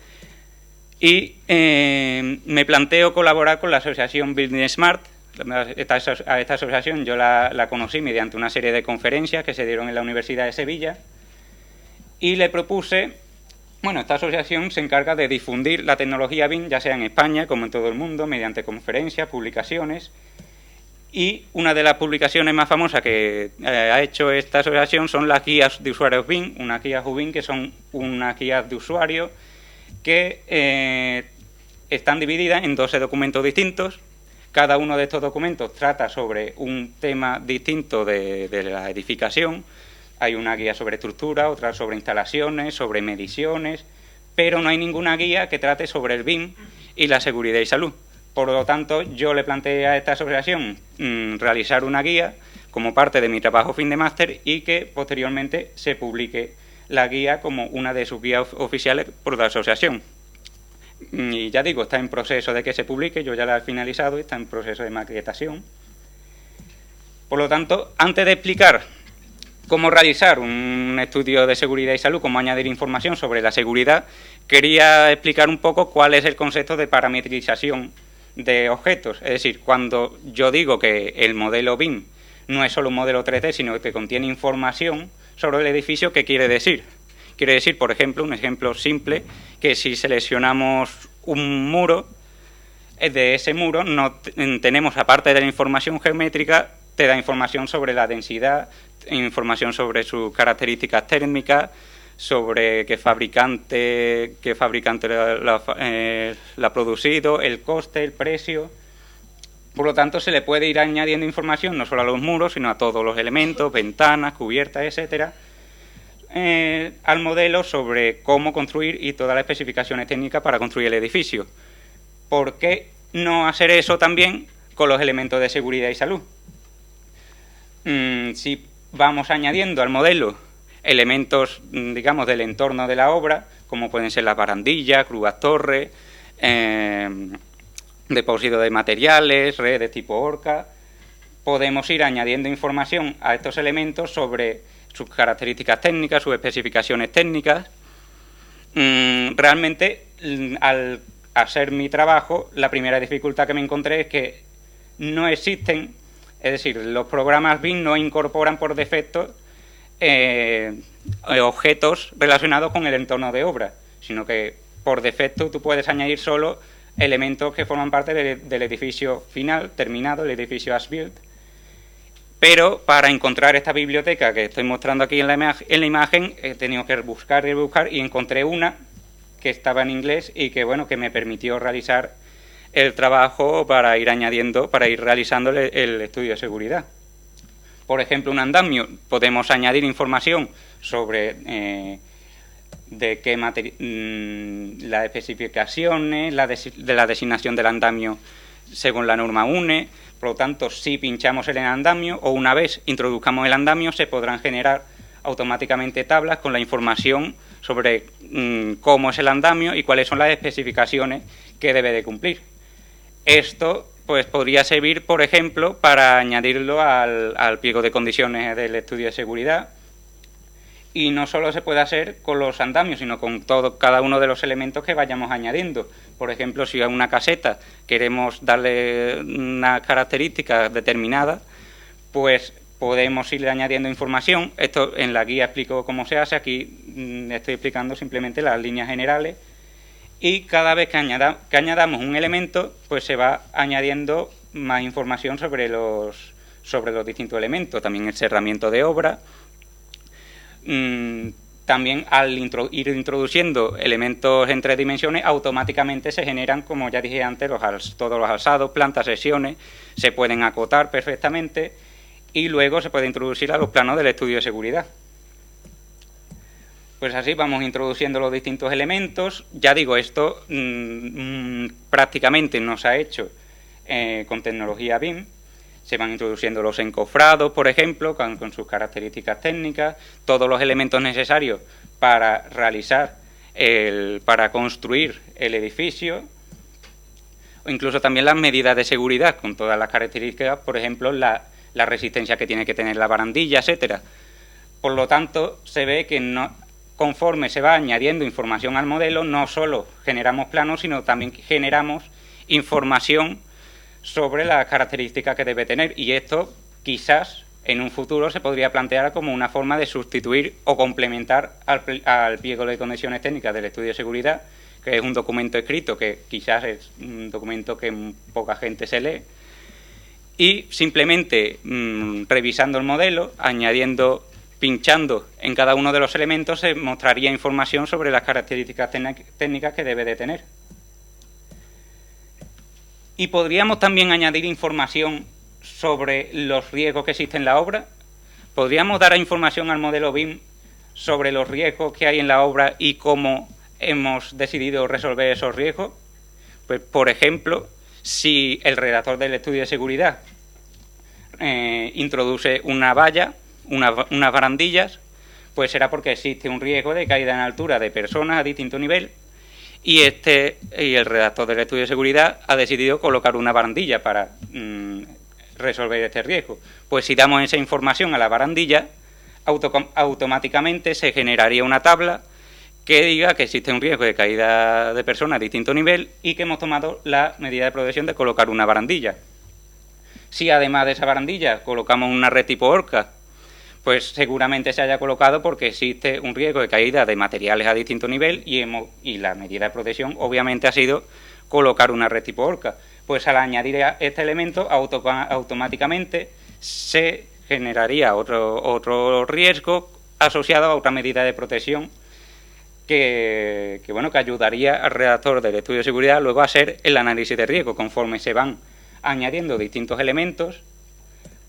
y me planteo colaborar con la asociación Building Smart. Esta asociación yo la conocí mediante una serie de conferencias que se dieron en la Universidad de Sevilla y le propuse, bueno, esta asociación se encarga de difundir la tecnología BIM, ya sea en España como en todo el mundo, mediante conferencias, publicaciones, y una de las publicaciones más famosas que ha hecho esta asociación son las guías de usuarios BIM, unas guías UBIM que son unas guías de usuario que están divididas en 12 documentos distintos. Cada uno de estos documentos trata sobre un tema distinto de la edificación. Hay una guía sobre estructura, otra sobre instalaciones, sobre mediciones, pero no hay ninguna guía que trate sobre el BIM y la seguridad y salud. Por lo tanto, yo le planteé a esta asociación realizar una guía como parte de mi trabajo fin de máster y que posteriormente se publique la guía como una de sus guías oficiales por la asociación. Y ya digo, está en proceso de que se publique, yo ya la he finalizado y está en proceso de maquetación. Por lo tanto, antes de explicar cómo realizar un estudio de seguridad y salud, cómo añadir información sobre la seguridad, quería explicar un poco cuál es el concepto de parametrización de objetos. Es decir, cuando yo digo que el modelo BIM no es solo un modelo 3D, sino que contiene información sobre el edificio, ¿qué quiere decir? Quiere decir, por ejemplo, un ejemplo simple, que si seleccionamos un muro, de ese muro no tenemos, aparte de la información geométrica, te da información sobre la densidad, información sobre sus características térmicas, sobre qué fabricante la ha producido, el coste, el precio. Por lo tanto, se le puede ir añadiendo información no solo a los muros, sino a todos los elementos, ventanas, cubiertas, etcétera, al modelo sobre cómo construir y todas las especificaciones técnicas para construir el edificio. ¿Por qué no hacer eso también con los elementos de seguridad y salud? Si vamos añadiendo al modelo elementos, digamos, del entorno de la obra, como pueden ser las barandillas, grúas torres, depósito de materiales, redes tipo Orca, podemos ir añadiendo información a estos elementos sobre sus características técnicas, sus especificaciones técnicas. Realmente, al hacer mi trabajo, la primera dificultad que me encontré es que no existen, es decir, los programas BIM no incorporan por defecto objetos relacionados con el entorno de obra, sino que por defecto tú puedes añadir solo elementos que forman parte del edificio final, terminado, el edificio as-built. Pero para encontrar esta biblioteca que estoy mostrando aquí en la imagen, he tenido que buscar y encontré una que estaba en inglés y que, bueno, que me permitió realizar el trabajo para ir añadiendo, para ir realizando el estudio de seguridad. Por ejemplo, un andamio, podemos añadir información sobre de qué las especificaciones, de la designación del andamio según la norma UNE. Por lo tanto, si pinchamos el andamio o una vez introduzcamos el andamio, se podrán generar automáticamente tablas con la información sobre cómo es el andamio y cuáles son las especificaciones que debe de cumplir. Esto pues podría servir, por ejemplo, para añadirlo al pliego de condiciones del estudio de seguridad. Y no solo se puede hacer con los andamios, sino con cada uno de los elementos que vayamos añadiendo. Por ejemplo, si a una caseta queremos darle una característica determinada, pues podemos irle añadiendo información. Esto en la guía explico cómo se hace, aquí estoy explicando simplemente las líneas generales. Y cada vez que añadamos un elemento, pues se va añadiendo más información sobre los distintos elementos. También el cerramiento de obra. También al ir introduciendo elementos en 3 dimensiones, automáticamente se generan, como ya dije antes, todos los alzados, plantas, secciones, se pueden acotar perfectamente y luego se puede introducir a los planos del estudio de seguridad. Pues así vamos introduciendo los distintos elementos. Ya digo, esto prácticamente no se ha hecho con tecnología BIM. Se van introduciendo los encofrados, por ejemplo, con sus características técnicas, todos los elementos necesarios para para construir el edificio, o incluso también las medidas de seguridad, con todas las características, por ejemplo, la resistencia que tiene que tener la barandilla, etcétera. Por lo tanto, se ve que conforme se va añadiendo información al modelo, no solo generamos planos, sino también generamos información sobre las características que debe tener, y esto quizás en un futuro se podría plantear como una forma de sustituir o complementar al pliego de condiciones técnicas del estudio de seguridad, que es un documento escrito que quizás es un documento que poca gente se lee, y simplemente revisando el modelo, pinchando en cada uno de los elementos, se mostraría información sobre las características técnicas que debe de tener. Y podríamos también añadir información sobre los riesgos que existen en la obra. Podríamos dar información al modelo BIM sobre los riesgos que hay en la obra y cómo hemos decidido resolver esos riesgos. Pues, por ejemplo, si el redactor del estudio de seguridad introduce una valla, unas barandillas, pues será porque existe un riesgo de caída en altura de personas a distinto nivel. Y el redactor del estudio de seguridad ha decidido colocar una barandilla para resolver este riesgo. Pues si damos esa información a la barandilla, automáticamente se generaría una tabla que diga que existe un riesgo de caída de personas a distinto nivel y que hemos tomado la medida de protección de colocar una barandilla. Si además de esa barandilla colocamos una red tipo horca, pues seguramente se haya colocado porque existe un riesgo de caída de materiales a distinto nivel y la medida de protección obviamente ha sido colocar una red tipo horca. Pues al añadir este elemento automáticamente se generaría otro riesgo asociado a otra medida de protección que ayudaría al redactor del estudio de seguridad luego a hacer el análisis de riesgo. Conforme se van añadiendo distintos elementos,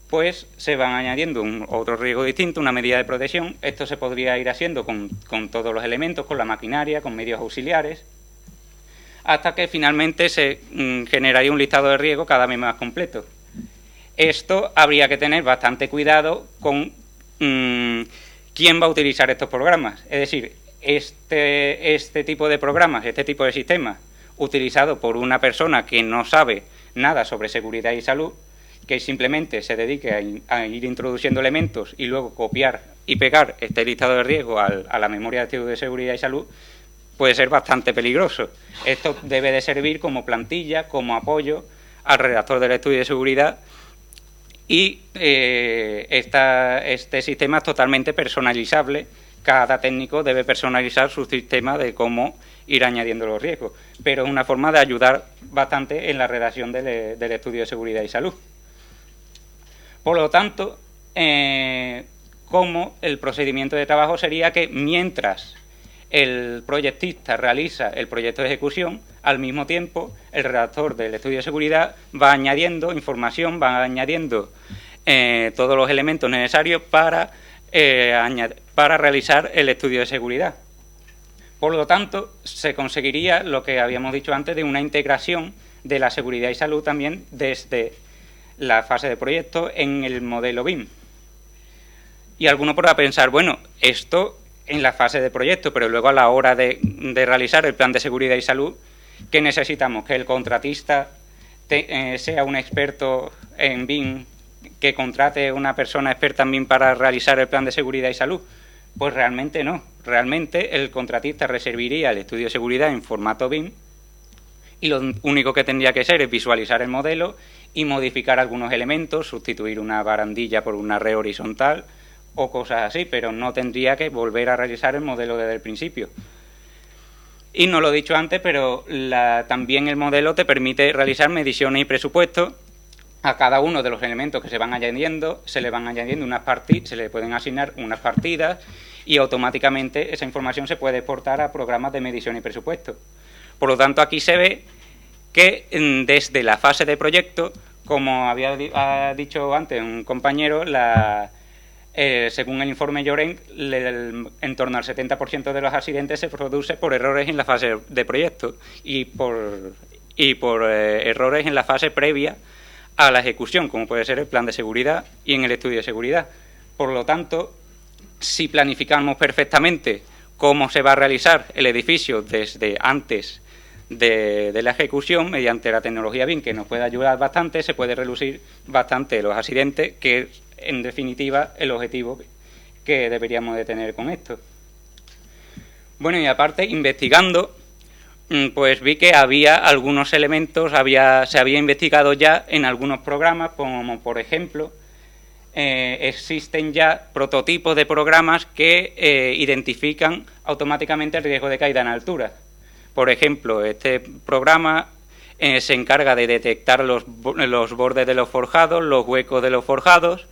pues se van añadiendo otro riesgo distinto, una medida de protección. Esto se podría ir haciendo con todos los elementos, con la maquinaria, con medios auxiliares, hasta que finalmente se generaría un listado de riesgos cada vez más completo. Esto habría que tener bastante cuidado con quién va a utilizar estos programas. Es decir, este tipo de programas, este tipo de sistemas, utilizado por una persona que no sabe nada sobre seguridad y salud, que simplemente se dedique a ir introduciendo elementos y luego copiar y pegar este listado de riesgo a la memoria de estudio de seguridad y salud, puede ser bastante peligroso. Esto debe de servir como plantilla, como apoyo al redactor del estudio de seguridad y este sistema es totalmente personalizable. Cada técnico debe personalizar su sistema de cómo ir añadiendo los riesgos, pero es una forma de ayudar bastante en la redacción del estudio de seguridad y salud. Por lo tanto, como el procedimiento de trabajo sería que mientras el proyectista realiza el proyecto de ejecución, al mismo tiempo el redactor del estudio de seguridad va añadiendo información, va añadiendo todos los elementos necesarios para realizar el estudio de seguridad. Por lo tanto, se conseguiría lo que habíamos dicho antes de una integración de la seguridad y salud también desde la fase de proyecto en el modelo BIM. Y alguno podrá pensar, bueno, esto en la fase de proyecto, pero luego a la hora de realizar el plan de seguridad y salud, ¿qué necesitamos? Que el contratista sea un experto en BIM, que contrate una persona experta en BIM para realizar el plan de seguridad y salud. Pues realmente no. Realmente el contratista reservaría el estudio de seguridad en formato BIM y lo único que tendría que hacer es visualizar el modelo y modificar algunos elementos, sustituir una barandilla por una red horizontal o cosas así, pero no tendría que volver a realizar el modelo desde el principio. Y no lo he dicho antes, pero también el modelo te permite realizar mediciones y presupuestos a cada uno de los elementos que se van añadiendo, se le van añadiendo se le pueden asignar unas partidas y automáticamente esa información se puede exportar a programas de medición y presupuesto. Por lo tanto, aquí se ve que desde la fase de proyecto, como había dicho antes un compañero, según el informe Llorent, en torno al 70% de los accidentes se produce por errores en la fase de proyecto y por errores en la fase previa a la ejecución, como puede ser el plan de seguridad y en el estudio de seguridad. Por lo tanto, si planificamos perfectamente cómo se va a realizar el edificio desde antes de la ejecución, mediante la tecnología BIM, que nos puede ayudar bastante, se puede reducir bastante los accidentes, que es, en definitiva, el objetivo que deberíamos de tener con esto. Bueno, y aparte, investigando, pues vi que había algunos elementos, se había investigado ya en algunos programas, como por ejemplo, existen ya prototipos de programas que identifican automáticamente el riesgo de caída en altura. Por ejemplo, este programa se encarga de detectar los bordes de los forjados, los huecos de los forjados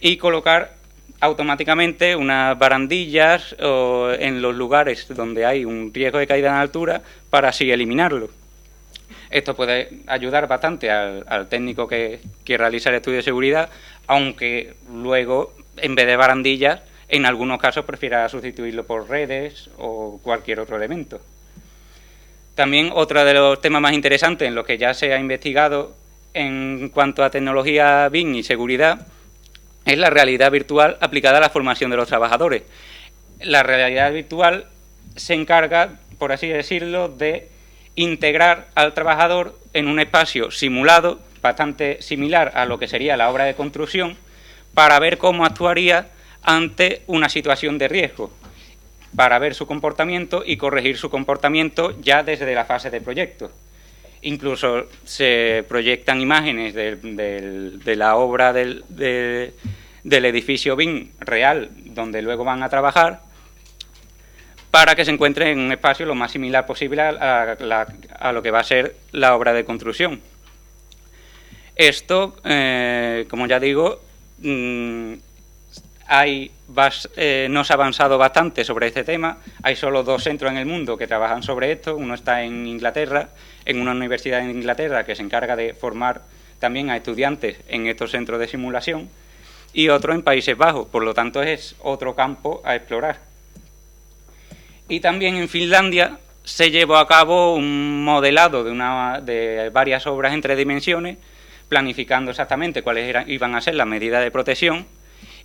y colocar automáticamente unas barandillas en los lugares donde hay un riesgo de caída en altura para así eliminarlo. Esto puede ayudar bastante al técnico que realiza el estudio de seguridad, aunque luego, en vez de barandillas, en algunos casos prefiera sustituirlo por redes o cualquier otro elemento. También otro de los temas más interesantes en los que ya se ha investigado en cuanto a tecnología BIM y seguridad es la realidad virtual aplicada a la formación de los trabajadores. La realidad virtual se encarga, por así decirlo, de integrar al trabajador en un espacio simulado, bastante similar a lo que sería la obra de construcción, para ver cómo actuaría ante una situación de riesgo, para ver su comportamiento y corregir su comportamiento ya desde la fase de proyecto. Incluso se proyectan imágenes de la obra del edificio BIM real, donde luego van a trabajar, para que se encuentren en un espacio lo más similar posible a lo que va a ser la obra de construcción. Esto, como ya digo, no se ha avanzado bastante sobre este tema. Hay solo 2 centros en el mundo que trabajan sobre esto. Uno está en Inglaterra, en una universidad en Inglaterra que se encarga de formar también a estudiantes en estos centros de simulación, y otro en Países Bajos. Por lo tanto, es otro campo a explorar. Y también en Finlandia se llevó a cabo un modelado de varias obras en 3 dimensiones, planificando exactamente cuáles iban a ser las medidas de protección,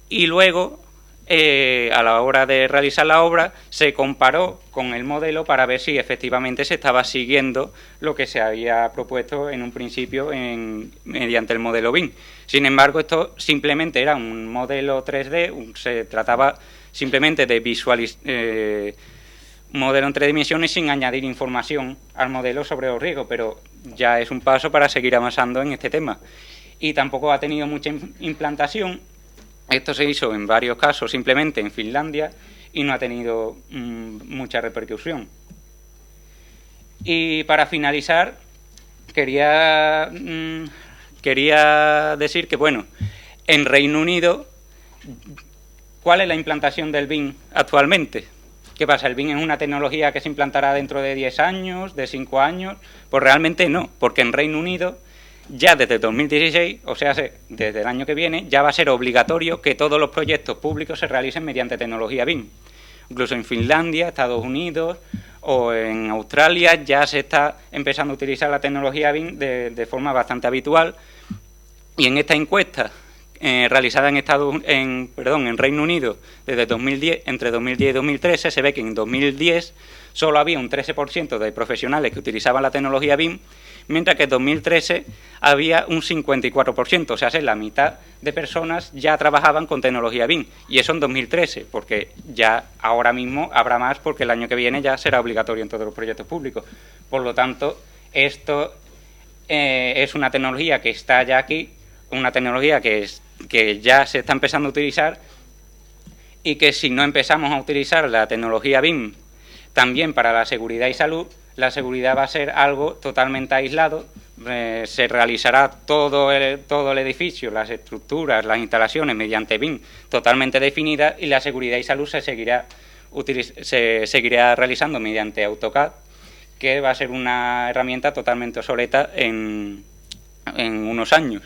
y luego, a la hora de realizar la obra, se comparó con el modelo para ver si efectivamente se estaba siguiendo lo que se había propuesto en un principio mediante el modelo BIM. Sin embargo, esto simplemente era un modelo 3D, se trataba simplemente de visualizar modelo en 3 dimensiones sin añadir información al modelo sobre los riesgos, pero ya es un paso para seguir avanzando en este tema. Y tampoco ha tenido mucha implantación. Esto se hizo en varios casos simplemente en Finlandia y no ha tenido mucha repercusión. Y para finalizar, quería decir que, bueno, en Reino Unido, ¿cuál es la implantación del BIM actualmente? ¿Qué pasa? ¿El BIM es una tecnología que se implantará dentro de 10 años, de 5 años? Pues realmente no, porque en Reino Unido ya desde 2016, o sea, desde el año que viene, ya va a ser obligatorio que todos los proyectos públicos se realicen mediante tecnología BIM. Incluso en Finlandia, Estados Unidos o en Australia ya se está empezando a utilizar la tecnología BIM de forma bastante habitual. Y en esta encuesta realizada en Reino Unido desde 2010, entre 2010 y 2013, se ve que en 2010 solo había un 13% de profesionales que utilizaban la tecnología BIM, mientras que en 2013 había un 54%, o sea, la mitad de personas ya trabajaban con tecnología BIM, y eso en 2013, porque ya ahora mismo habrá más, porque el año que viene ya será obligatorio en todos los proyectos públicos. Por lo tanto, esto es una tecnología que está ya aquí, una tecnología que ya se está empezando a utilizar, y que si no empezamos a utilizar la tecnología BIM también para la seguridad y salud, la seguridad va a ser algo totalmente aislado. Se realizará todo el edificio, las estructuras, las instalaciones mediante BIM totalmente definidas, y la seguridad y salud se seguirá realizando mediante AutoCAD, que va a ser una herramienta totalmente obsoleta en unos años.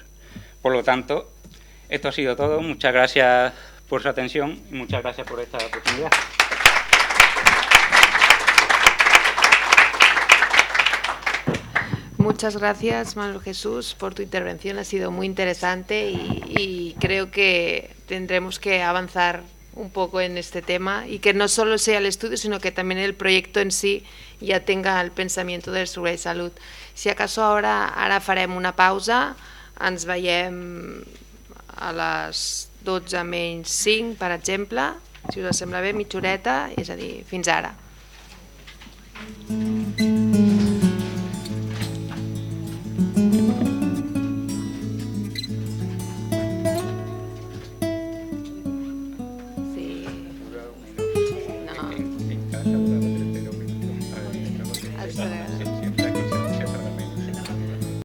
Por lo tanto, esto ha sido todo. Muchas gracias por su atención y muchas gracias por esta oportunidad. Muchas gracias, Manuel Jesús, por tu intervención. Ha sido muy interesante y creo que tendremos que avanzar un poco en este tema, y que no solo sea el estudio, sino que también el proyecto en sí ja tenga el pensamiento de seguretat i salut. Si acaso ara farem una pausa, ens veiem a les 12:05, per exemple, si us sembla bé, mitja horeta, és a dir, fins ara.